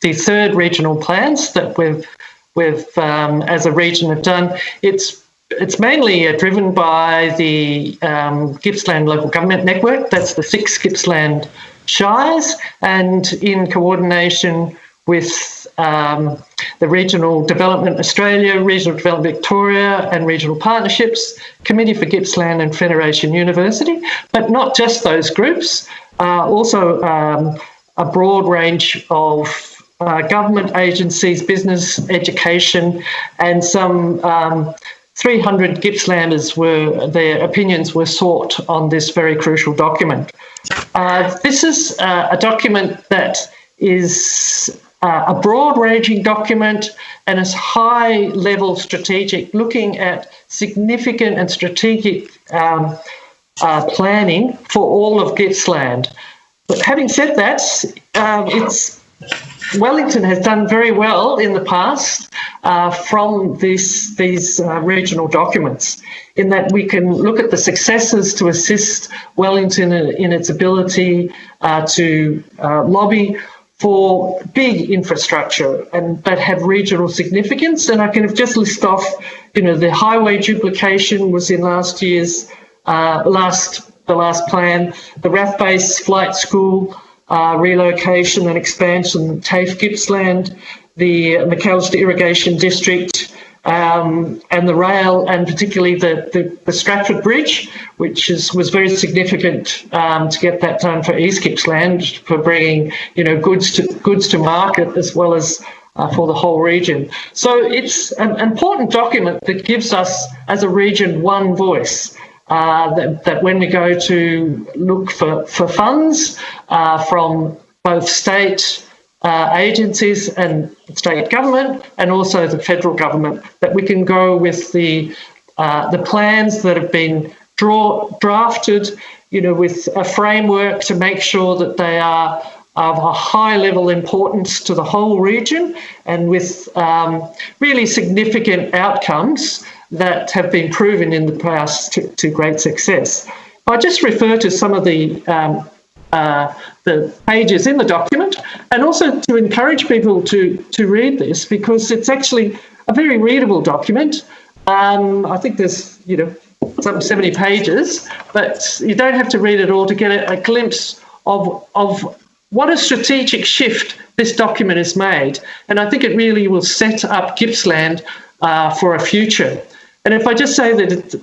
3rd regional plans that we've as a region have done. It's mainly driven by the Gippsland Local Government Network. That's the 6 Gippsland Shires, and in coordination with the Regional Development Australia, Regional Development Victoria and Regional Partnerships, Committee for Gippsland and Federation University, but not just those groups, also a broad range of government agencies, business, education, and some 300 Gippslanders their opinions were sought on this very crucial document. This is a document that is a broad-ranging document and is high-level strategic, looking at significant and strategic planning for all of Gippsland. But having said that, Wellington has done very well in the past from these regional documents, in that we can look at the successes to assist Wellington in its ability to lobby for big infrastructure and that have regional significance. And I can just list off, the highway duplication was in last year's the last plan, the RAF-based flight school relocation and expansion, TAFE Gippsland, the McAllister Irrigation District, and the rail, and particularly the Stratford Bridge, which was very significant to get that done for East Gippsland, for bringing goods to market as well as for the whole region. So it's an important document that gives us as a region one voice. That when we go to look for funds from both state agencies and state government and also the federal government, that we can go with the plans that have been drafted, with a framework to make sure that they are of a high level importance to the whole region and with really significant outcomes that have been proven in the past to great success. I'll just refer to some of the pages in the document, and also to encourage people to read this, because it's actually a very readable document. I think there's, some 70 pages, but you don't have to read it all to get a glimpse of what a strategic shift this document has made. And I think it really will set up Gippsland for a future. And if I just say that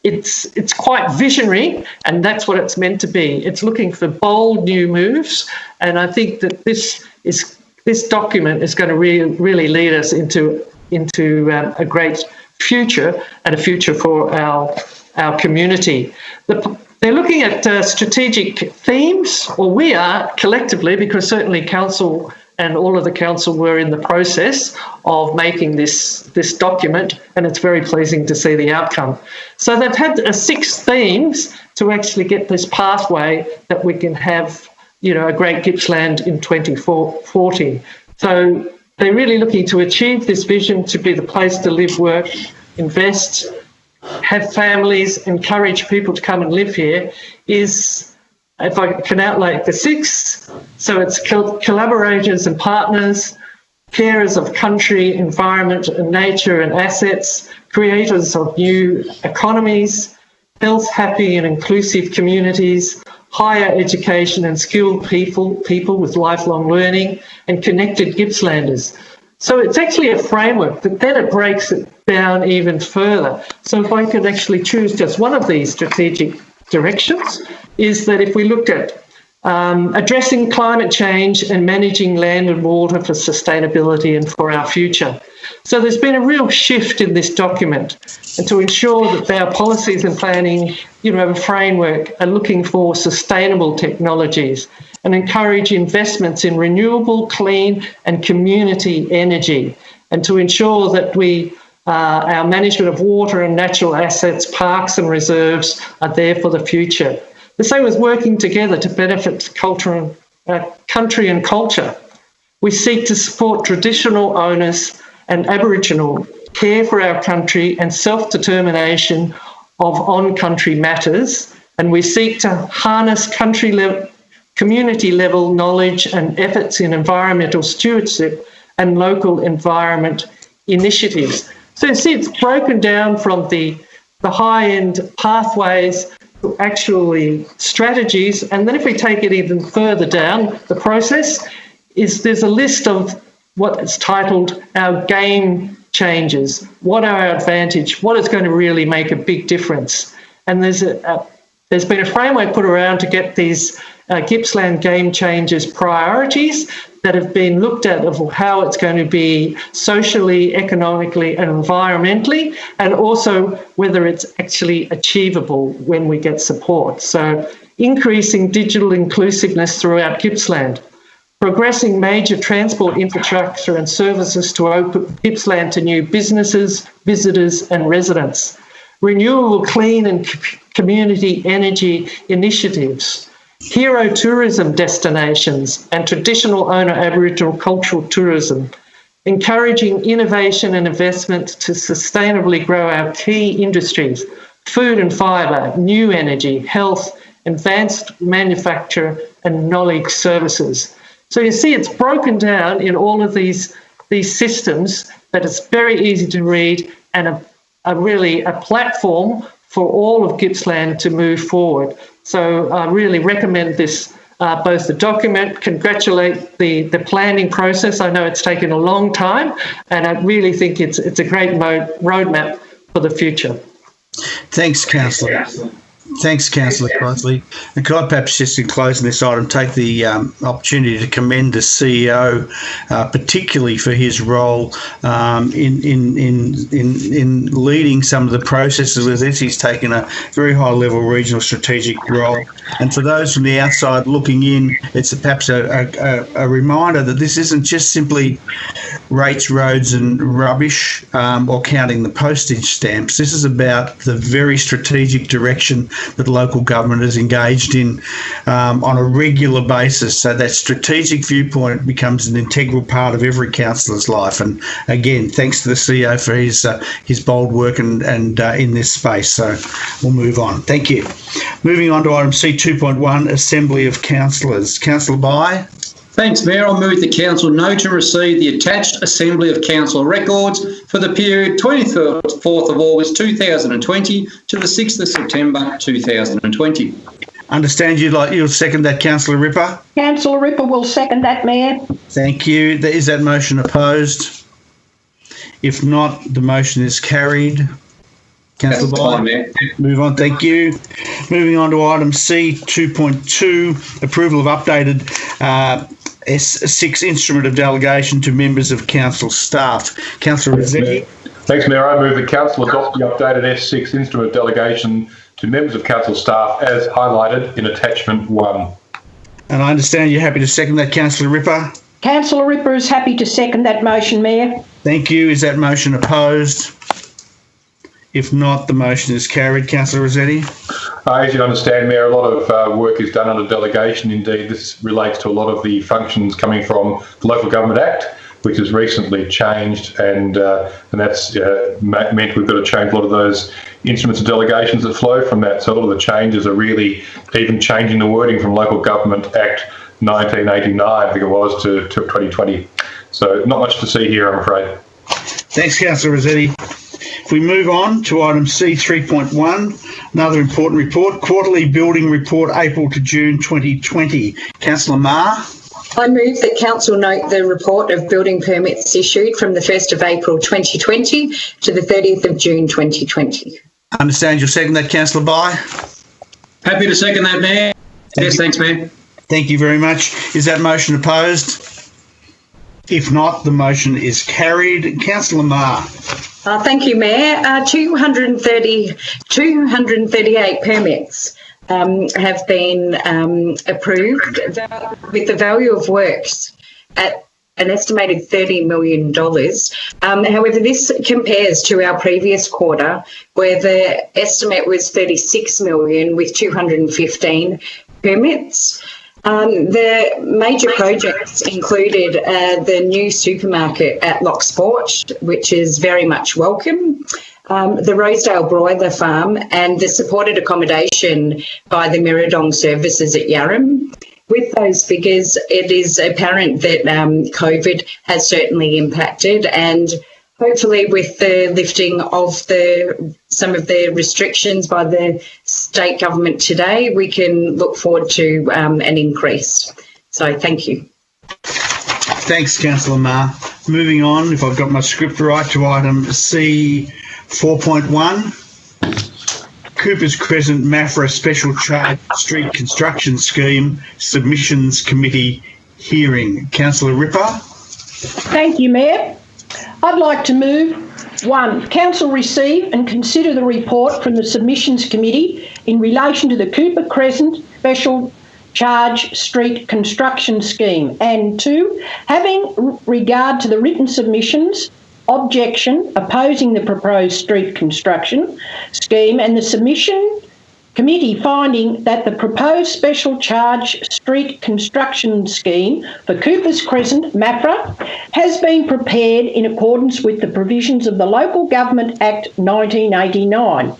it's quite visionary, and that's what it's meant to be. It's looking for bold new moves, and I think that this document is going to really lead us into a great future, and a future for our community. They're looking at strategic themes, or we are collectively, because certainly council and all of the council were in the process of making this document, and it's very pleasing to see the outcome. So they've had 6 themes to actually get this pathway that we can have, a great Gippsland in 2040. So they're really looking to achieve this vision to be the place to live, work, invest, have families, encourage people to come and live here, is, if I can outline the 6, so it's collaborators and partners, carers of country, environment and nature and assets, creators of new economies, health, happy and inclusive communities, higher education and skilled people with lifelong learning, and connected Gippslanders. So it's actually a framework, but then it breaks it down even further. So if I could actually choose just one of these strategic directions, is that if we looked at addressing climate change and managing land and water for sustainability and for our future. So there's been a real shift in this document, and to ensure that our policies and planning, a framework, are looking for sustainable technologies and encourage investments in renewable, clean and community energy, and to ensure that our management of water and natural assets, parks and reserves are there for the future. The same as working together to benefit country and culture. We seek to support traditional owners and Aboriginal care for our country and self-determination of on-country matters, and we seek to harness community-level knowledge and efforts in environmental stewardship and local environment initiatives. So you see, it's broken down from the high-end pathways to actually strategies, and then if we take it even further down the process, there's a list of what is titled our game changers. What are our advantage? What is going to really make a big difference? And there's been a framework put around to get these Gippsland game changers priorities that have been looked at of how it's going to be socially, economically and environmentally, and also whether it's actually achievable when we get support. So increasing digital inclusiveness throughout Gippsland, progressing major transport infrastructure and services to open Gippsland to new businesses, visitors and residents, renewable, clean and community energy initiatives, hero tourism destinations and traditional owner Aboriginal cultural tourism, encouraging innovation and investment to sustainably grow our key industries, food and fibre, new energy, health, advanced manufacture and knowledge services. So you see, it's broken down in all of these systems that it's very easy to read, and really a platform for all of Gippsland to move forward. So I really recommend this, both the document, congratulate the planning process. I know it's taken a long time, and I really think it's a great roadmap for the future. Thanks, Councillor. Thanks, Councillor Closley. And could I perhaps just in closing this item take the opportunity to commend the CEO, particularly for his role in leading some of the processes with this. He's taken a very high level regional strategic role. And for those from the outside looking in, it's perhaps a reminder that this isn't just simply rates, roads and rubbish or counting the postage stamps. This is about the very strategic direction that local government is engaged in on a regular basis. So that strategic viewpoint becomes an integral part of every councillor's life. And again, thanks to the CEO for his bold work and in this space. So we'll move on. Thank you. Moving on to item C2.1, Assembly of Councillors. Councillor Bye. Thanks, Mayor. I move the council note and receive the attached Assembly of Council records for the period 24th of August 2020 to the 6th of September 2020. Understand you'll second that, Councillor Ripper? Councillor Ripper will second that, Mayor. Thank you. Is that motion opposed? If not, the motion is carried. Councillor Bye. Move on, thank you. Moving on to item C2.2, approval of updated S6 instrument of delegation to members of council staff. Councillor Resheeting. Thanks, Mayor. I move the council adopt the updated S6 instrument of delegation to members of council staff as highlighted in attachment 1. And I understand you're happy to second that, Councillor Ripper? Councillor Ripper is happy to second that motion, Mayor. Thank you. Is that motion opposed? If not, the motion is carried. Councillor Resheeting. As you understand, Mayor, a lot of work is done under delegation. Indeed, this relates to a lot of the functions coming from the Local Government Act, which has recently changed, and that's meant we've got to change a lot of those instruments of delegations that flow from that. So a lot of the changes are really even changing the wording from Local Government Act 1989, I think it was, to 2020. So not much to see here, I'm afraid. Thanks, Councillor Resheeting. If we move on to item C3.1, another important report, Quarterly Building Report, April to June 2020. Councillor Marr. I move that council note the report of building permits issued from the 1st of April 2020 to the 30th of June 2020. I understand you'll second that, Councillor Bye. Happy to second that, Mayor. Yes, thanks, Mayor. Thank you very much. Is that motion opposed? If not, the motion is carried. Councillor Marr. Thank you, Mayor. 238 permits have been approved with the value of works at an estimated $30 million. However, this compares to our previous quarter where the estimate was $36 million with 215 permits. The major projects included the new supermarket at Locksport, which is very much welcome, the Rosedale Broiler Farm and the supported accommodation by the Miradong Services at Yarram. With those figures, it is apparent that COVID has certainly impacted, and hopefully with the lifting of some of the restrictions by the state government today, we can look forward to an increase. So thank you. Thanks, Councillor Marr. Moving on, if I've got my script right, to item C4.1, Coopers Crescent Mafra Special Charge Street Construction Scheme Submissions Committee hearing. Councillor Ripper. Thank you, Mayor. I'd like to move 1. Council receive and consider the report from the Submissions Committee in relation to the Cooper Crescent Special Charge Street Construction Scheme, and 2. Having regard to the written submissions, objection opposing the proposed street construction scheme and the submission committee finding that the proposed special charge street construction scheme for Coopers Crescent, Mafra, has been prepared in accordance with the provisions of the Local Government Act 1989.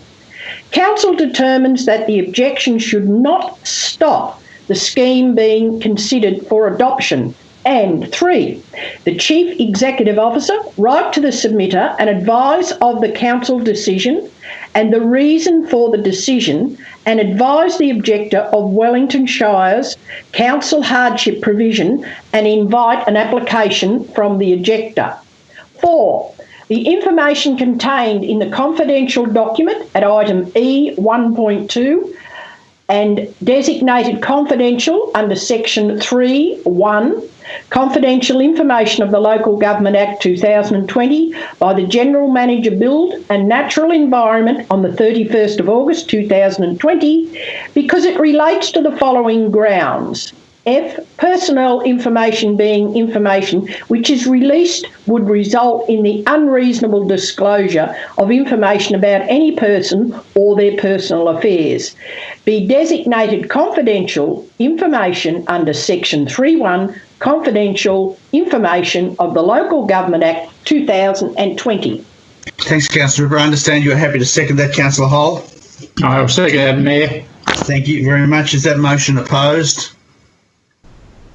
Council determines that the objection should not stop the scheme being considered for adoption. And 3, the Chief Executive Officer write to the submitter and advise of the council decision and the reason for the decision, and advise the objector of Wellington Shire's council hardship provision and invite an application from the objector. 4, The information contained in the confidential document at item E1.2 and designated confidential under section 3.1, confidential information of the Local Government Act 2020 by the General Manager Build and Natural Environment on the 31st of August 2020 because it relates to the following grounds. F, personnel information being information which is released would result in the unreasonable disclosure of information about any person or their personal affairs. Be designated confidential information under section 3.1, confidential information of the Local Government Act 2020. Thanks, Councillor Ripper. I understand you're happy to second that, Councillor Hall. I'll second that, Mayor. Thank you very much. Is that motion opposed?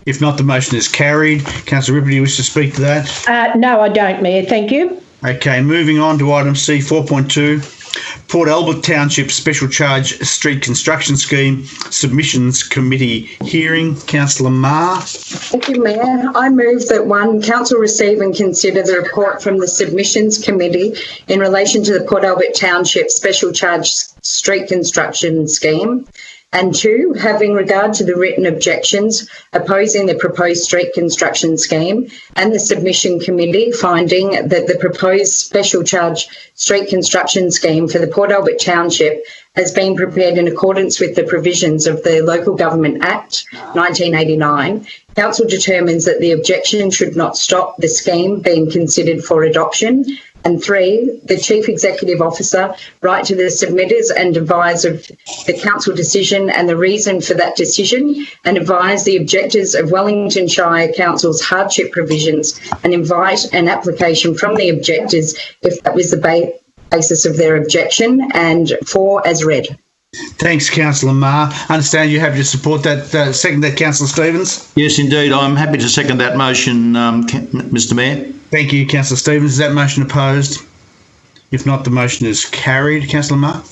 If not, the motion is carried. Councillor Ripper, do you wish to speak to that? No, I don't, Mayor. Thank you. Okay, moving on to item C 4.2. Port Albert Township Special Charge Street Construction Scheme Submissions Committee hearing. Councillor Marr. Thank you, Mayor. I move that one, Council receive and consider the report from the Submissions Committee in relation to the Port Albert Township Special Charge Street Construction Scheme. And two, having regard to the written objections opposing the proposed street construction scheme and the submission committee finding that the proposed special charge street construction scheme for the Port Albert Township has been prepared in accordance with the provisions of the Local Government Act 1989, Council determines that the objection should not stop the scheme being considered for adoption. And three, the Chief Executive Officer write to the submitters and advise of the Council decision and the reason for that decision, and advise the objectors of Wellington Shire Council's hardship provisions and invite an application from the objectors if that was the basis of their objection, and four as read. Thanks, Councillor Marr. I understand you're happy to support that, second that, Councillor Stevens? Yes, indeed. I'm happy to second that motion, Mr Mayor. Thank you, Councillor Stevens. Is that motion opposed? If not, the motion is carried. Councillor Marr?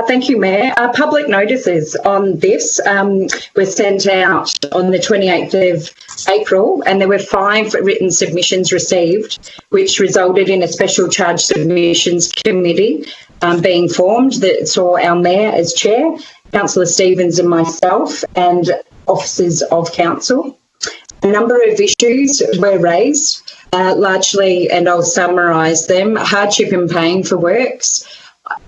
Thank you, Mayor. Public notices on this were sent out on the 28th of April, and there were 5 written submissions received, which resulted in a special charge submissions committee being formed that saw our Mayor as chair, Councillor Stevens and myself, and officers of Council. A number of issues were raised, largely, and I'll summarise them: hardship in paying for works.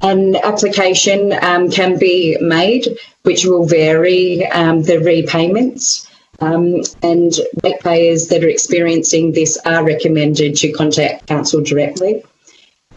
An application can be made which will vary the repayments, and ratepayers that are experiencing this are recommended to contact Council directly.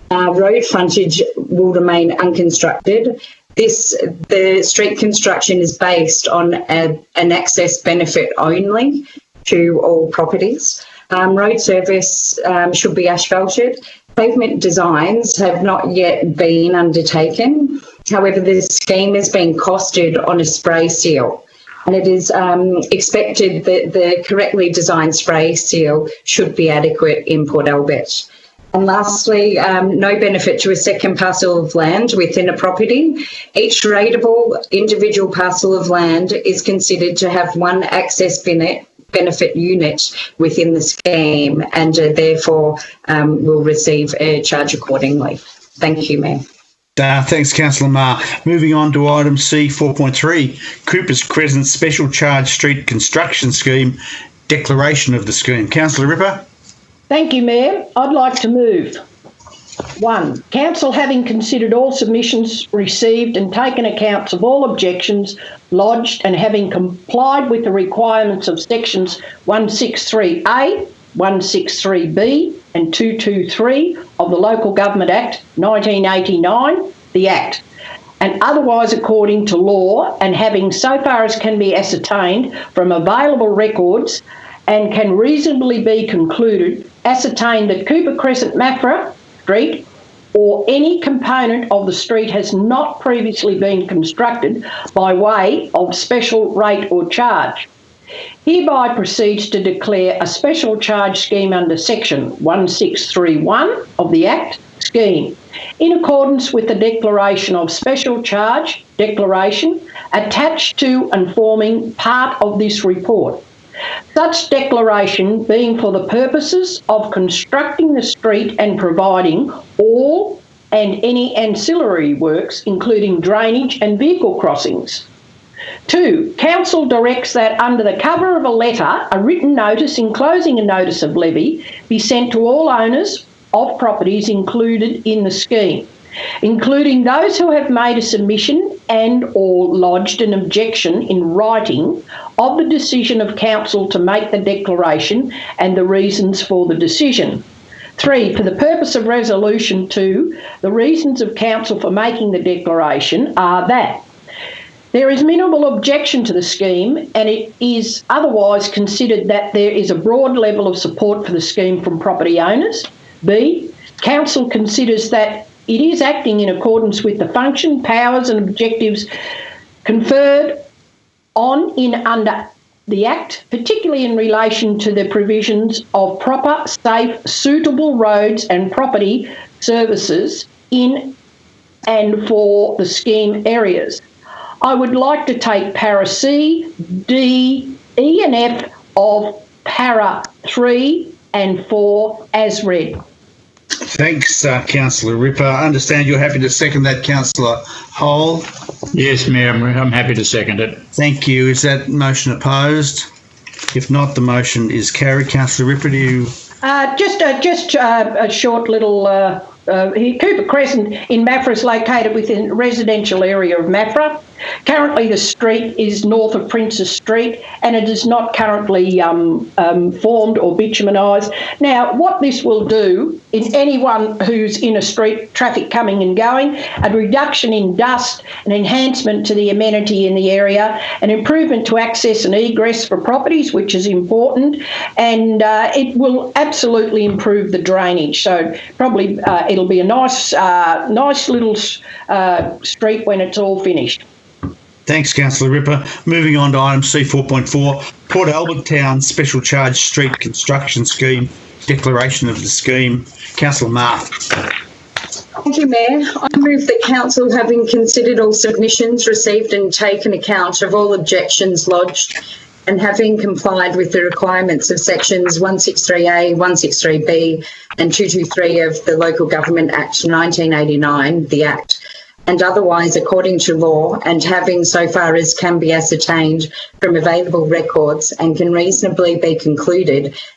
Road frontage will remain unconstructed. The street construction is based on an access benefit only to all properties. Road surface should be asphalted. Pavement designs have not yet been undertaken. However, the scheme has been costed on a spray seal, and it is expected that the correctly designed spray seal should be adequate in Port Albert. And lastly, no benefit to a second parcel of land within a property. Each rateable individual parcel of land is considered to have one access benefit unit within the scheme, and therefore will receive a charge accordingly. Thank you, Mayor. Thanks, Councillor Marr. Moving on to item C 4.3, Coopers Crescent Special Charge Street Construction Scheme, declaration of the scheme. Councillor Ripper? Thank you, Mayor. I'd like to move. 1. Council, having considered all submissions received and taken account of all objections lodged, and having complied with the requirements of sections 163A, 163B and 223 of the Local Government Act 1989, the Act, and otherwise according to law, and having, so far as can be ascertained from available records and can reasonably be concluded, ascertained that Cooper Crescent Maffra Street or any component of the street has not previously been constructed by way of special rate or charge. Hereby proceeds to declare a special charge scheme under section 1631 of the Act scheme, in accordance with the declaration of special charge declaration attached to and forming part of this report. Such declaration being for the purposes of constructing the street and providing all and any ancillary works, including drainage and vehicle crossings. 2. Council directs that under the cover of a letter, a written notice enclosing a notice of levy be sent to all owners of properties included in the scheme, including those who have made a submission and or lodged an objection in writing of the decision of council to make the declaration and the reasons for the decision. 3. For the purpose of Resolution 2, the reasons of council for making the declaration are that there is minimal objection to the scheme and it is otherwise considered that there is a broad level of support for the scheme from property owners. B. Council considers that it is acting in accordance with the function, powers and objectives conferred on in under the Act, particularly in relation to the provisions of proper, safe, suitable roads and property services in and for the scheme areas. I would like to take para C, D, E and F of para 3 and 4 as read. Thanks, Councillor Ripper. I understand you're happy to second that, Councillor Hole. Yes, Mayor, I'm happy to second it. Thank you. Is that motion opposed? If not, the motion is carried. Councillor Ripper, do you... Just a short little... Cooper Crescent in Maffra is located within a residential area of Maffra. Currently the street is north of Princess Street and it is not currently formed or bitumenised. Now what this will do in anyone who's in a street, traffic coming and going, a reduction in dust, an enhancement to the amenity in the area, an improvement to access and egress for properties, which is important, and it will absolutely improve the drainage. So probably it'll be a nice little street when it's all finished. Thanks, Councillor Ripper. Moving on to item C4.4, Port Albert Town Special Charge Street Construction Scheme, declaration of the scheme. Councillor Marr. Thank you, Mayor. I move that Council, having considered all submissions received and taken account of all objections lodged, and having complied with the requirements of sections 163A, 163B and 223 of the Local Government Act 1989, the Act, and otherwise according to law, and having so far as can be ascertained from available records and can reasonably be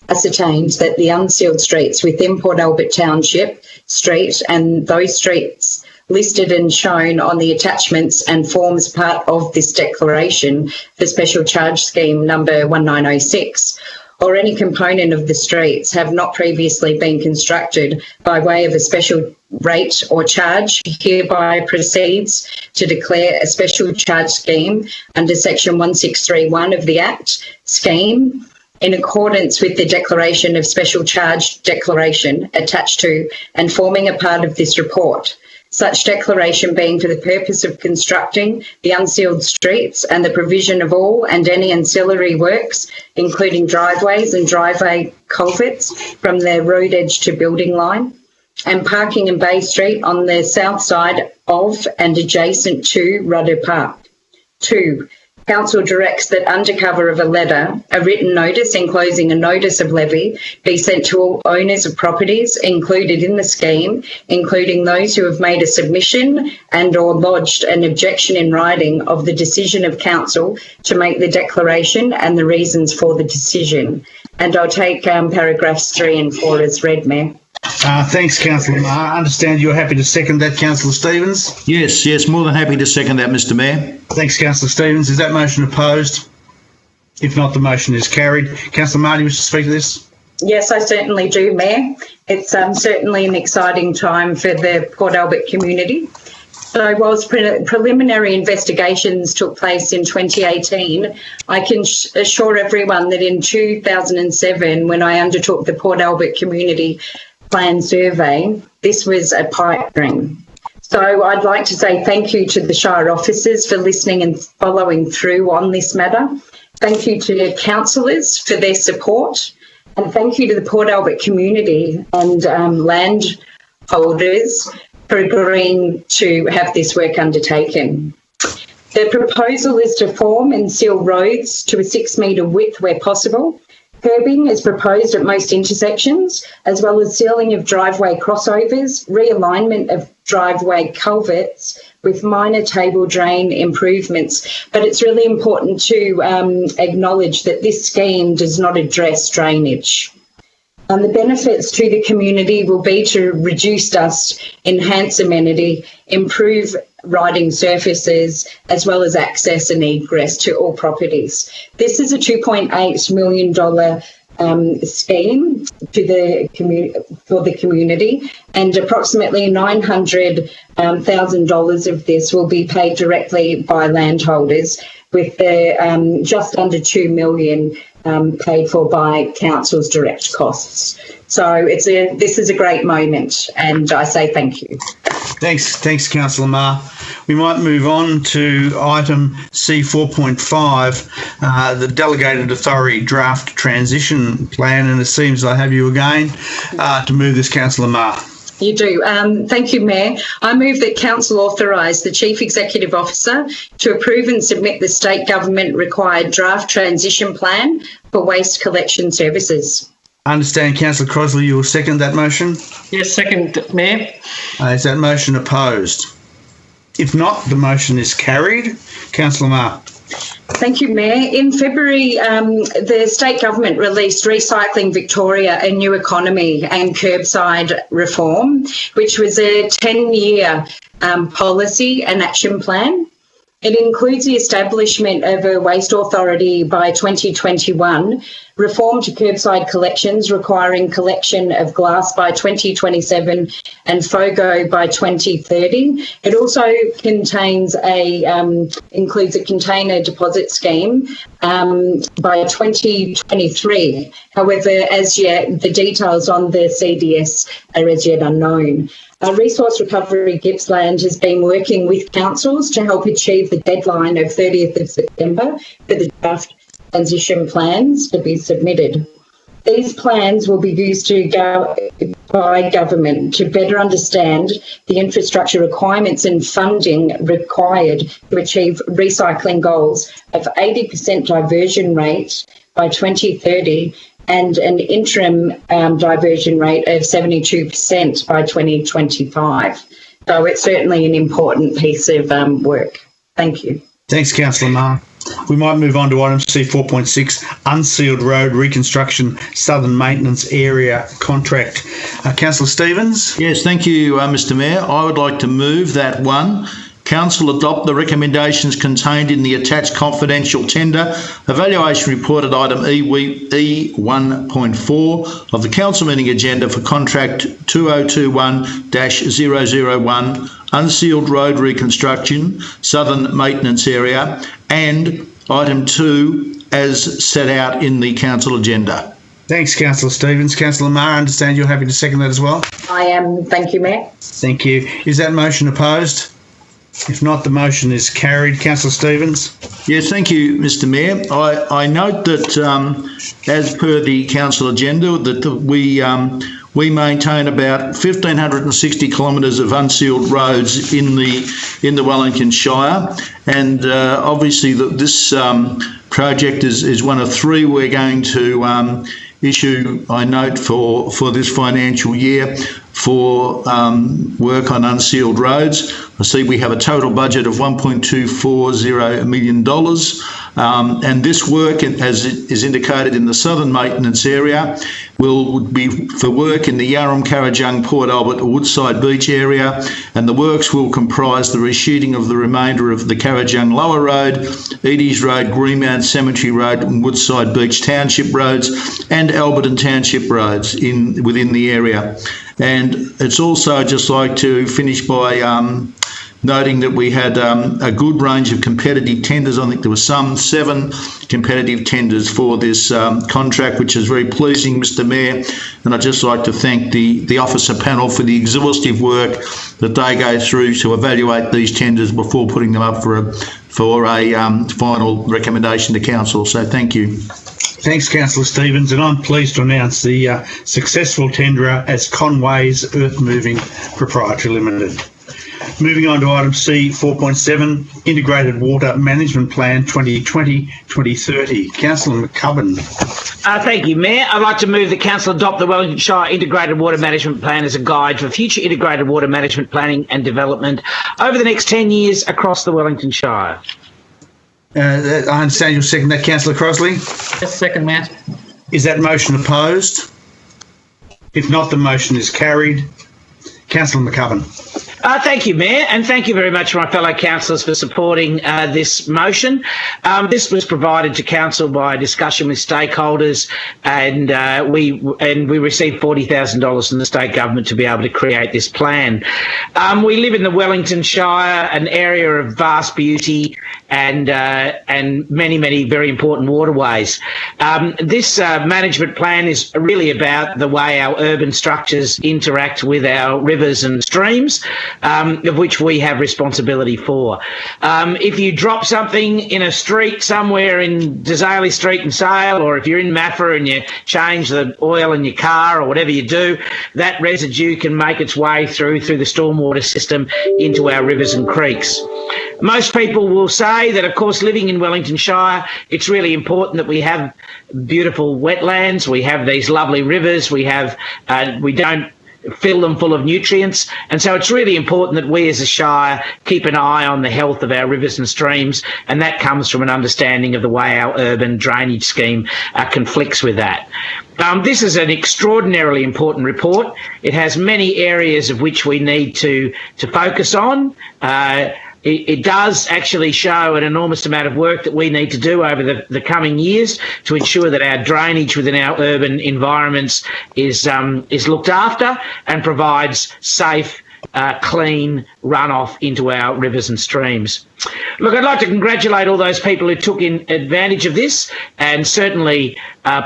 ascertained that the unsealed streets within Port Albert Township Street and those streets listed and shown on the attachments and forms part of this declaration for Special Charge Scheme number 1906, or any component of the streets have not previously been constructed by way of a special rate or charge, hereby proceeds to declare a special charge scheme under section 1631 of the Act scheme in accordance with the declaration of special charge declaration attached to and forming a part of this report. Such declaration being for the purpose of constructing the unsealed streets and the provision of all and any ancillary works, including driveways and driveway culverts from their road edge to building line, and parking in Bay Street on the south side of and adjacent to Rudder Park. 2. Council directs that under cover of a letter, a written notice enclosing a notice of levy be sent to all owners of properties included in the scheme, including those who have made a submission and or lodged an objection in writing of the decision of council to make the declaration and the reasons for the decision. And I'll take paragraphs 3 and 4 as read, Mayor. Thanks, Councillor Marr. I understand you're happy to second that, Councillor Stevens? Yes, more than happy to second that, Mr Mayor. Thanks, Councillor Stevens. Is that motion opposed? If not, the motion is carried. Councillor Marr, do you wish to speak to this? Yes, I certainly do, Mayor. It's certainly an exciting time for the Port Albert community. So whilst preliminary investigations took place in 2018, I can assure everyone that in 2007, when I undertook the Port Albert Community Plan Survey, this was a pipe dream. So I'd like to say thank you to the Shire officers for listening and following through on this matter. Thank you to the councillors for their support, and thank you to the Port Albert community and landholders for agreeing to have this work undertaken. The proposal is to form and seal roads to a 6 metre width where possible. Curbing is proposed at most intersections, as well as sealing of driveway crossovers, realignment of driveway culverts with minor table drain improvements. But it's really important to acknowledge that this scheme does not address drainage. And the benefits to the community will be to reduce dust, enhance amenity, improve riding surfaces, as well as access and egress to all properties. This is a $2.8 million scheme to the for the community, and approximately $900,000 of this will be paid directly by landholders, with the just under $2 million paid for by council's direct costs. So this is a great moment, and I say thank you. Thanks, Councillor Marr. We might move on to item C4.5, the Delegated Authority Draft Transition Plan, and it seems I have you again to move this, Councillor Marr. You do. Thank you, Mayor. I move that Council authorise the Chief Executive Officer to approve and submit the state government required draft transition plan for waste collection services. I understand, Councillor Crossley, you will second that motion? Yes, second, Mayor. Is that motion opposed? If not, the motion is carried. Councillor Marr. Thank you, Mayor. In February, the state government released Recycling Victoria, a new economy and curbside reform, which was a 10-year policy and action plan. It includes the establishment of a waste authority by 2021, reform to curbside collections requiring collection of glass by 2027 and FOGO by 2030. It also includes a container deposit scheme by 2023. However, as yet, the details on the CDS are as yet unknown. Resource Recovery Gippsland has been working with councils to help achieve the deadline of 30th of September for the draft transition plans to be submitted. These plans will be used by government to better understand the infrastructure requirements and funding required to achieve recycling goals of 80% diversion rate by 2030 and an interim diversion rate of 72% by 2025. So it's certainly an important piece of work. Thank you. Thanks, Councillor Marr. We might move on to item C4.6, Unsealed Road Reconstruction Southern Maintenance Area Contract. Councillor Stevens? Yes, thank you, Mr Mayor. I would like to move that one. Council adopt the recommendations contained in the attached confidential tender evaluation report at item E1.4 of the council meeting agenda for contract 2021-001 Unsealed Road Reconstruction Southern Maintenance Area and item 2 as set out in the council agenda. Thanks, Councillor Stevens. Councillor Marr, I understand you're happy to second that as well? I am. Thank you, Mayor. Thank you. Is that motion opposed? If not, the motion is carried. Councillor Stevens? Yes, thank you, Mr Mayor. I note that as per the council agenda that we maintain about 1,560 kilometres of unsealed roads in the Wellington Shire, and obviously this project is one of three we're going to issue, I note, for this financial year for work on unsealed roads. I see we have a total budget of $1.240 million, and this work, as is indicated in the southern maintenance area, will be for work in the Yarram, Carajung, Port Albert, Woodside Beach area, and the works will comprise the resheeting of the remainder of the Carajung Lower Road, Edie's Road, Greenmount Cemetery Road, and Woodside Beach Township roads, and Alberton Township roads within the area. And it's also just like to finish by noting that we had a good range of competitive tenders. I think there were 7 competitive tenders for this contract, which is very pleasing, Mr Mayor. And I'd just like to thank the officer panel for the exhaustive work that they go through to evaluate these tenders before putting them up for a final recommendation to council. So thank you. Thanks, Councillor Stevens, and I'm pleased to announce the successful tenderer as Conway's Earth Moving Proprietary Limited. Moving on to item C 4.7, Integrated Water Management Plan 2020-2030. Councillor McCubbin. Thank you, Mayor. I'd like to move that Council adopt the Wellington Shire Integrated Water Management Plan as a guide for future integrated water management planning and development over the next 10 years across the Wellington Shire. I understand you'll second that, Councillor Crossley. Yes, second, Matt. Is that motion opposed? If not, the motion is carried. Councillor McCubbin. Thank you, Mayor, and thank you very much to my fellow councillors for supporting this motion. This was provided to council by discussion with stakeholders, and we received $40,000 from the state government to be able to create this plan. We live in the Wellington Shire, an area of vast beauty and many, many very important waterways. This management plan is really about the way our urban structures interact with our rivers and streams, of which we have responsibility for. If you drop something in a street somewhere in Disraeli Street in Sale, or if you're in Maffra and you change the oil in your car or whatever you do, that residue can make its way through the stormwater system into our rivers and creeks. Most people will say that, of course, living in Wellington Shire, it's really important that we have beautiful wetlands, we have these lovely rivers, we don't fill them full of nutrients, and so it's really important that we as a shire keep an eye on the health of our rivers and streams, and that comes from an understanding of the way our urban drainage scheme conflicts with that. This is an extraordinarily important report. It has many areas of which we need to focus on. It does actually show an enormous amount of work that we need to do over the coming years to ensure that our drainage within our urban environments is looked after and provides safe, clean runoff into our rivers and streams. Look, I'd like to congratulate all those people who took advantage of this and certainly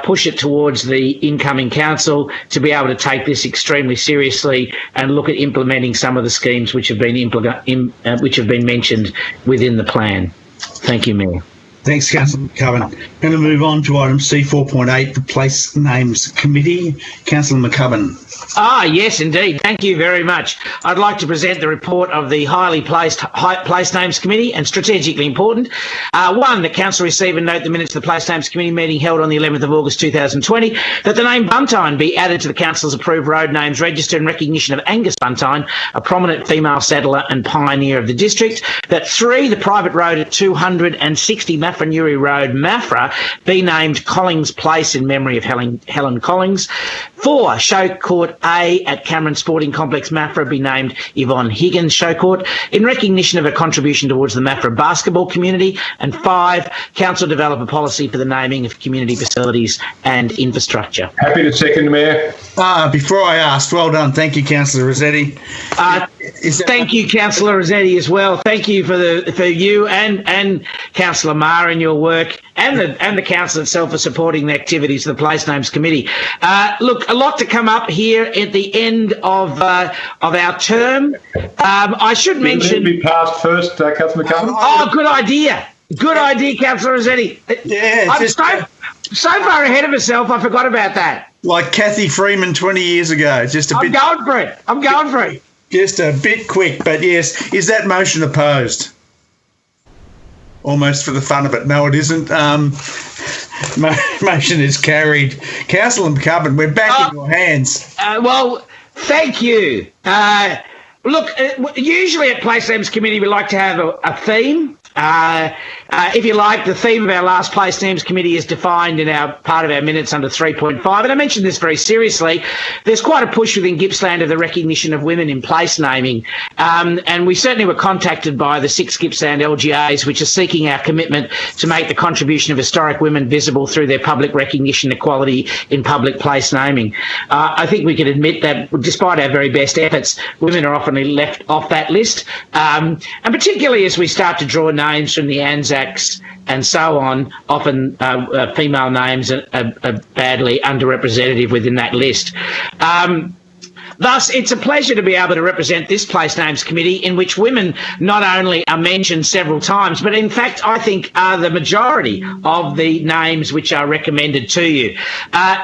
push it towards the incoming council to be able to take this extremely seriously and look at implementing some of the schemes which have been mentioned within the plan. Thank you, Mayor. Thanks, Councillor McCubbin. Going to move on to item C 4.8, the Place Names Committee. Councillor McCubbin. Yes, indeed. Thank you very much. I'd like to present the report of the highly placed Place Names Committee, and strategically important. One, that Council receive and note the minutes of the Place Names Committee meeting held on the 11th of August 2020, that the name Buntine be added to the Council's approved road names register in recognition of Angus Buntine, a prominent female settler and pioneer of the district. That 3, the private road at 260 Maffra-Newry Road, Maffra, be named Collings Place in memory of Helen Collings. 4, Show Court A at Cameron Sporting Complex, Maffra, be named Yvonne Higgins Show Court in recognition of her contribution towards the Maffra basketball community. And 5, Council develop a policy for the naming of community facilities and infrastructure. Happy to second, Mayor. Before I ask, well done. Thank you, Councillor Rossetti. Thank you, Councillor Rossetti, as well. Thank you for you and Councillor Maher and your work, and the council itself for supporting the activities of the Place Names Committee. Look, a lot to come up here at the end of our term. I should mention. Be passed first, Councillor McCubbin. Oh, good idea. Good idea, Councillor Rossetti. Yeah, I'm so far ahead of myself, I forgot about that. Like Kathy Freeman 20 years ago. I'm going for it. Just a bit quick, but yes. Is that motion opposed? Almost for the fun of it. No, it isn't. Motion is carried. Councillor McCubbin, we're back in your hands. Well, thank you. Look, usually at Place Names Committee we like to have a theme. If you like, the theme of our last Place Names Committee is defined in our part of our minutes under 3.5, and I mentioned this very seriously. There's quite a push within Gippsland of the recognition of women in place naming, and we certainly were contacted by the 6 Gippsland LGAs, which are seeking our commitment to make the contribution of historic women visible through their public recognition equality in public place naming. I think we can admit that despite our very best efforts, women are often left off that list, and particularly as we start to draw names from the Anzacs and so on, often female names are badly underrepresented within that list. Thus, it's a pleasure to be able to represent this Place Names Committee, in which women not only are mentioned several times, but in fact, I think are the majority of the names which are recommended to you.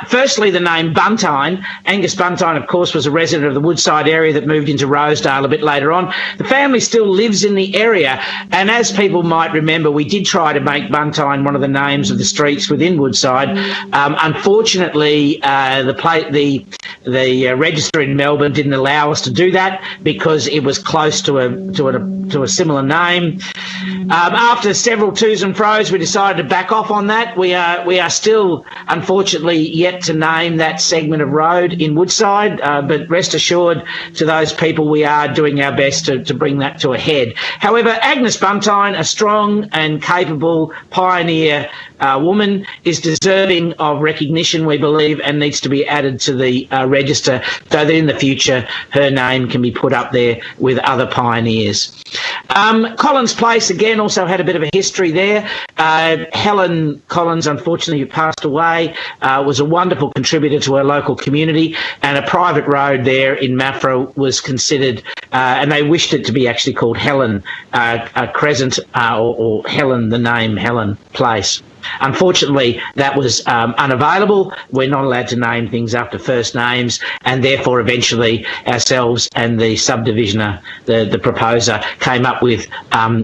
Firstly, the name Buntine. Angus Buntine, of course, was a resident of the Woodside area that moved into Rosedale a bit later on. The family still lives in the area, and as people might remember, we did try to make Buntine one of the names of the streets within Woodside. Unfortunately, the register in Melbourne didn't allow us to do that because it was close to a similar name. After several to's and fro's, we decided to back off on that. We are still, unfortunately, yet to name that segment of road in Woodside, but rest assured to those people, we are doing our best to bring that to a head. However, Agnes Buntine, a strong and capable pioneer woman, is deserving of recognition, we believe, and needs to be added to the register so that in the future her name can be put up there with other pioneers. Collins Place, again, also had a bit of a history there. Helen Collins, unfortunately, who passed away, was a wonderful contributor to her local community, and a private road there in Maffra was considered, and they wished it to be actually called Helen Crescent, or Helen, the name Helen Place. Unfortunately, that was unavailable. We're not allowed to name things after first names, and therefore eventually ourselves and the subdivisioner, the proposer, came up with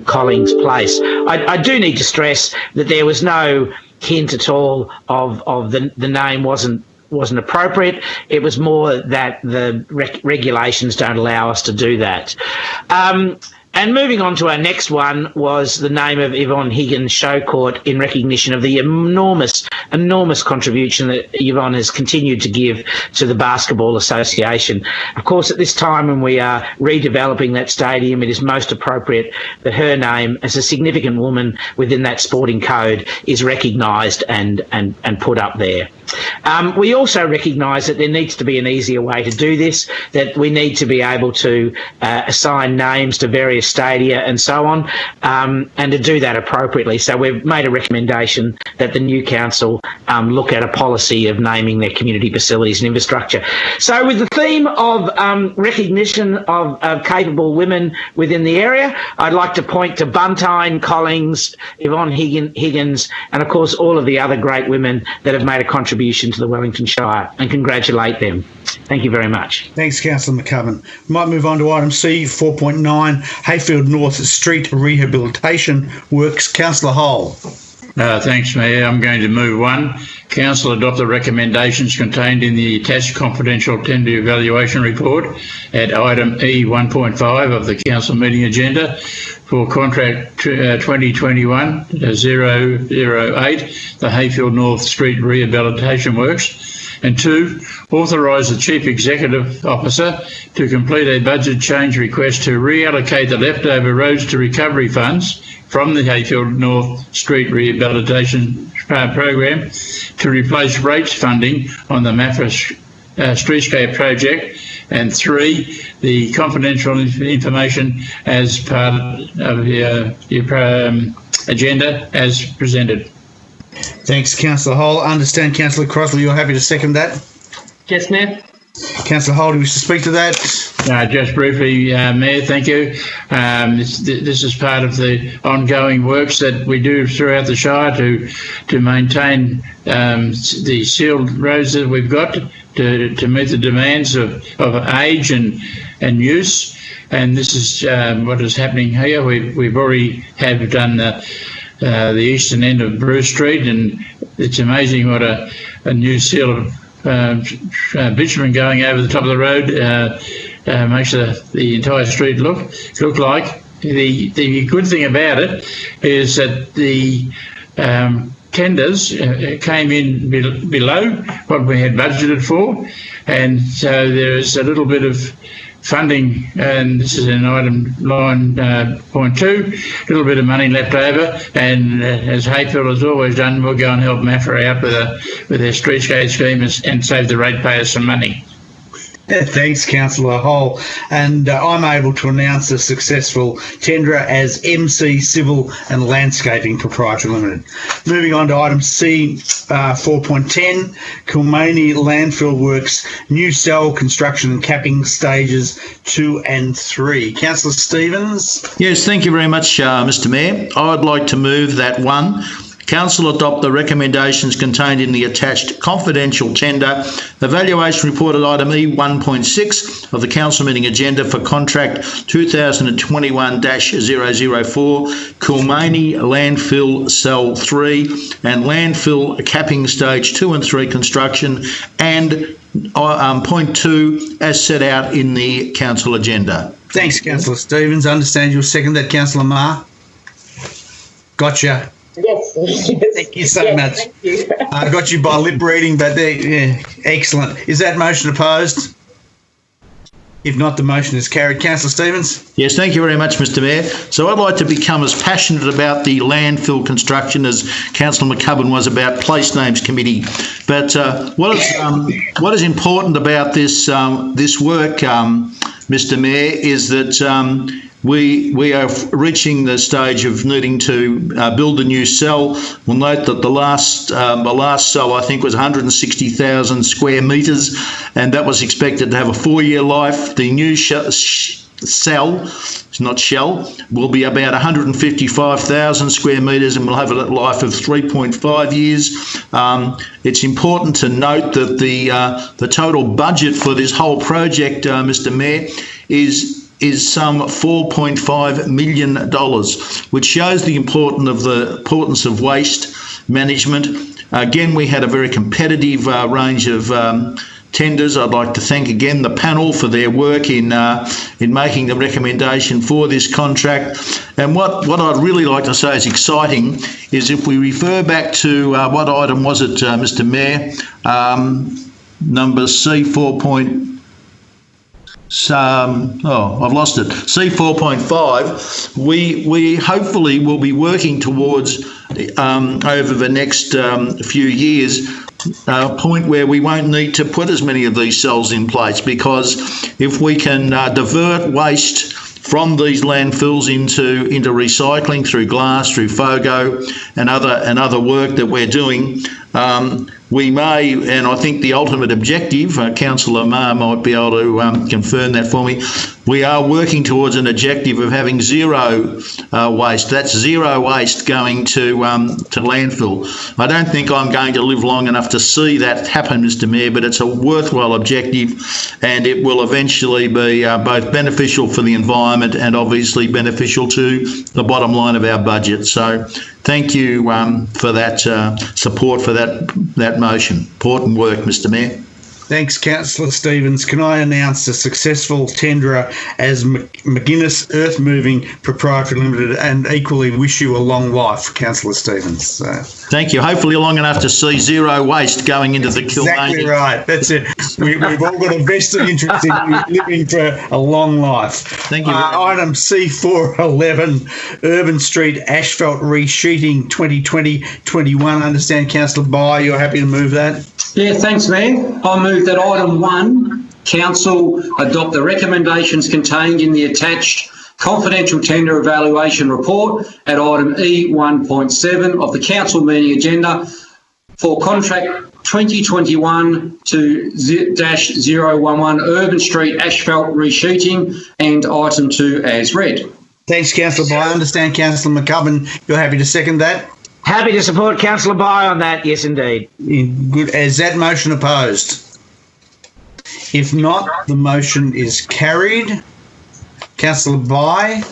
Collins Place. I do need to stress that there was no hint at all of the name wasn't appropriate. It was more that the regulations don't allow us to do that. And moving on to our next one was the name of Yvonne Higgins Showcourt, in recognition of the enormous contribution that Yvonne has continued to give to the Basketball Association. Of course, at this time when we are redeveloping that stadium, it is most appropriate that her name, as a significant woman within that sporting code, is recognised and put up there. We also recognise that there needs to be an easier way to do this, that we need to be able to assign names to various stadia and so on, and to do that appropriately. So we've made a recommendation that the new council look at a policy of naming their community facilities and infrastructure. So with the theme of recognition of capable women within the area, I'd like to point to Buntine, Collins, Yvonne Higgins, and of course all of the other great women that have made a contribution to the Wellington Shire, and congratulate them. Thank you very much. Thanks, Councillor McCubbin. We might move on to item C, 4.9, Heyfield North Street Rehabilitation Works. Councillor Hole. Thanks, Mayor. I'm going to move one. Council adopt the recommendations contained in the attached confidential tender evaluation report at item E 1.5 of the council meeting agenda for contract 2021-008, the Heyfield North Street Rehabilitation Works. And 2, authorise the Chief Executive Officer to complete a budget change request to reallocate the leftover roads to recovery funds from the Heyfield North Street Rehabilitation Program to replace rates funding on the Maffra Streetscape project. And 3, the confidential information as part of your agenda as presented. Thanks, Councillor Hole. I understand, Councillor Crossley, you're happy to second that? Yes, Mayor. Councillor Hole, do you wish to speak to that? Just briefly, Mayor, thank you. This is part of the ongoing works that we do throughout the Shire to maintain the sealed roads that we've got to meet the demands of age and use. And this is what is happening here. We've already have done the eastern end of Bruce Street, and it's amazing what a new seal of bitumen going over the top of the road makes the entire street look like. The good thing about it is that the tenders came in below what we had budgeted for, and so there's a little bit of funding, and this is in item line point 2, a little bit of money left over, and as Heyfield has always done, we'll go and help Maffra out with their streetscape scheme and save the ratepayers some money. Thanks, Councillor Hall. And I'm able to announce a successful tenderer as MC Civil and Landscaping Proprietary Limited. Moving on to item C 4.10, Kilmany Landfill Works, new cell construction and capping stages 2 and 3. Councillor Stevens? Yes, thank you very much, Mr Mayor. I'd like to move that one. Council adopt the recommendations contained in the attached confidential tender evaluation report at item E1.6 of the council meeting agenda for contract 2021-004 Kilmany Landfill Cell 3 and Landfill Capping Stage 2 and 3 construction, and point 2 as set out in the council agenda. Thanks, Councillor Stevens. I understand you'll second that, Councillor Marr. Gotcha. Yes. Thank you so much. Thank you. I got you by lip reading, but excellent. Is that motion opposed? If not, the motion is carried. Councillor Stevens? Yes, thank you very much, Mr Mayor. So I'd like to become as passionate about the landfill construction as Councillor McCubbin was about Place Names Committee. But what is important about this work, Mr Mayor, is that we are reaching the stage of needing to build a new cell. We'll note that the last cell, I think, was 160,000 square metres, and that was expected to have a 4-year life. The new cell, it's not shell, will be about 155,000 square metres and will have a life of 3.5 years. It's important to note that the total budget for this whole project, Mr Mayor, is some $4.5 million, which shows the importance of waste management. Again, we had a very competitive range of tenders. I'd like to thank again the panel for their work in making the recommendation for this contract. And what I'd really like to say is exciting is if we refer back to what item was it, Mr Mayor, number C4. I've lost it. C4.5. We hopefully will be working towards over the next few years a point where we won't need to put as many of these cells in place, because if we can divert waste from these landfills into recycling through glass, through FOGO and other work that we're doing, we may, and I think the ultimate objective, Councillor Marr might be able to confirm that for me, we are working towards an objective of having zero waste. That's zero waste going to landfill. I don't think I'm going to live long enough to see that happen, Mr Mayor, but it's a worthwhile objective, and it will eventually be both beneficial for the environment and obviously beneficial to the bottom line of our budget. So thank you for that support for that motion. Important work, Mr Mayor. Thanks, Councillor Stevens. Can I announce a successful tenderer as McGuinness Earth Moving Proprietary Limited, and equally wish you a long life, Councillor Stevens. Thank you. Hopefully long enough to see zero waste going into the Kilmany. Exactly right. That's it. We've all got a vested interest in living for a long life. Thank you. Item C411, Urban Street Asphalt Resheeting 2020-21. I understand, Councillor Bye, you're happy to move that? Yeah, thanks, Mayor. I move that item 1, Council adopt the recommendations contained in the attached confidential tender evaluation report at item E1.7 of the council meeting agenda for contract 2021-011 Urban Street Asphalt Resheeting, and item 2 as read. Thanks, Councillor Bye. I understand, Councillor McCubbin, you're happy to second that? Happy to support Councillor Bye on that, yes indeed. Good. Is that motion opposed? If not, the motion is carried. Councillor Bye.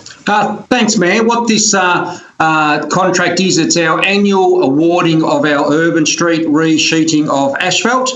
Thanks, Mayor. What this contract is, it's our annual awarding of our Urban Street resheeting of asphalt.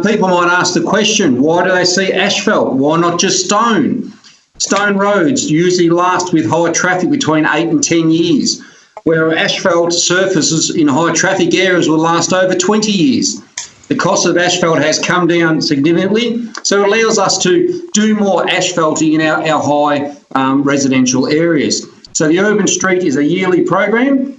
People might ask the question, why do they see asphalt? Why not just stone? Stone roads usually last with high traffic between 8 and 10 years, where asphalt surfaces in high traffic areas will last over 20 years. The cost of asphalt has come down significantly, so it allows us to do more asphalting in our high residential areas. So the Urban Street is a yearly program.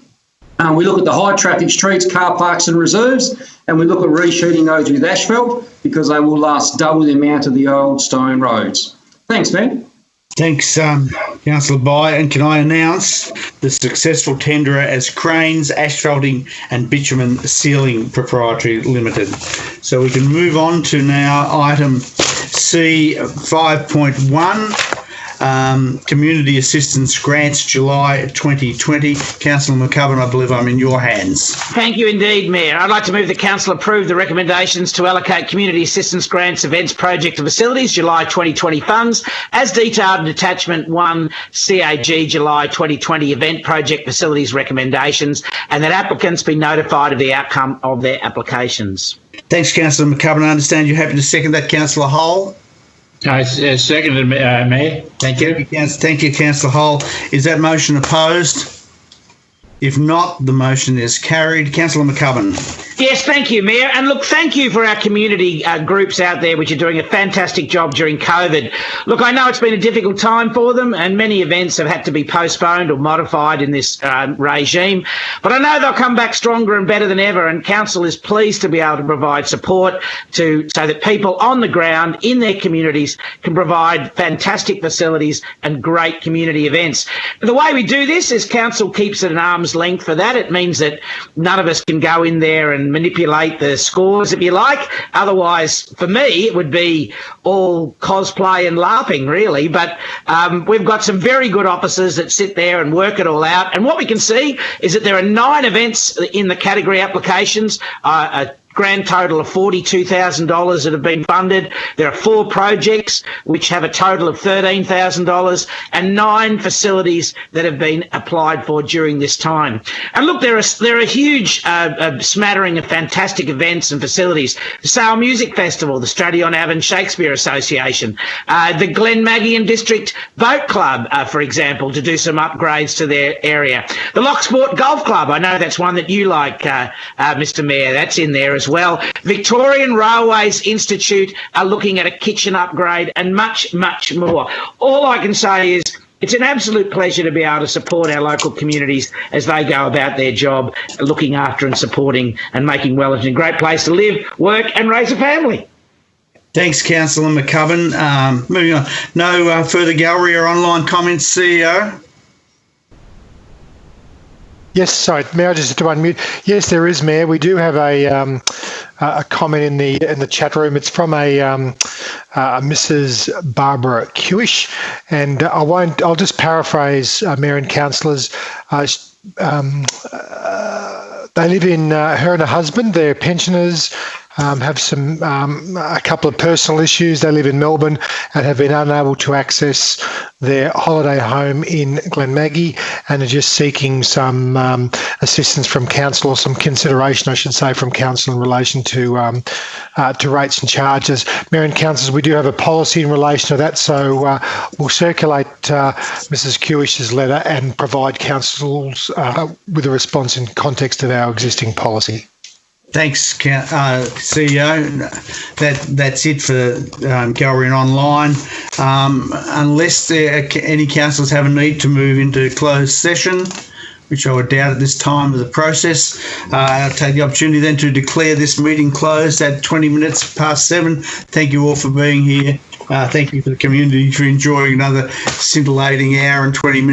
We look at the high traffic streets, car parks and reserves, and we look at resheeting those with asphalt because they will last double the amount of the old stone roads. Thanks, Mayor. Thanks, Councillor Bye. And can I announce the successful tenderer as Cranes Asphalting and Bitumen Sealing Proprietary Limited. So we can move on to now item C 5.1. Community Assistance Grants, July 2020. Councillor McCubbin, I believe I'm in your hands. Thank you indeed, Mayor. I'd like to move the Council approve the recommendations to allocate Community Assistance Grants, Events, Project and Facilities July 2020 funds as detailed in Attachment 1 CAG July 2020 Event, Project, Facilities recommendations, and that applicants be notified of the outcome of their applications. Thanks, Councillor McCubbin. I understand you're happy to second that, Councillor Hull. I seconded, Mayor. Thank you. Thank you, Councillor Hull. Is that motion opposed? If not, the motion is carried. Councillor McCubbin. Yes, thank you, Mayor. And look, thank you for our community groups out there, which are doing a fantastic job during COVID. Look, I know it's been a difficult time for them and many events have had to be postponed or modified in this regime, but I know they'll come back stronger and better than ever, and Council is pleased to be able to provide support so that people on the ground in their communities can provide fantastic facilities and great community events. The way we do this is Council keeps it at arm's length for that. It means that none of us can go in there and manipulate the scores, if you like. Otherwise, for me, it would be all cosplay and laughing, really. But we've got some very good officers that sit there and work it all out. And what we can see is that there are 9 events in the category applications, a grand total of $42,000 that have been funded. There are 4 projects which have a total of $13,000 and 9 facilities that have been applied for during this time. And look, there are a huge smattering of fantastic events and facilities. The Sale Music Festival, the Stratton-on-Avon Shakespeare Association, the Glenmaggian District Boat Club, for example, to do some upgrades to their area. The Locksport Golf Club, I know that's one that you like, Mr Mayor, that's in there as well. Victorian Railways Institute are looking at a kitchen upgrade and much, much more. All I can say is it's an absolute pleasure to be able to support our local communities as they go about their job, looking after and supporting and making Wellington a great place to live, work and raise a family. Thanks, Councillor McCubbin. Moving on. No further gallery or online comments, CEO? Yes, sorry, Mayor, I just had to unmute. Yes, there is, Mayor. We do have a comment in the chat room. It's from a Mrs. Barbara Kewish, and I'll just paraphrase Mayor and councillors. They live in her and her husband. They're pensioners. Have a couple of personal issues. They live in Melbourne and have been unable to access their holiday home in Glenmaggie and are just seeking some assistance from council, or some consideration, I should say, from council in relation to rates and charges. Mayor and councillors, we do have a policy in relation to that, so we'll circulate Mrs. Kewish's letter and provide councils with a response in context of our existing policy. Thanks, CEO. That's it for gallery and online. Unless any councillors have a need to move into closed session, which I would doubt at this time of the process, I'll take the opportunity then to declare this meeting closed at 20 minutes past 7. Thank you all for being here. Thank you for the community for enjoying another scintillating hour and 20 minutes.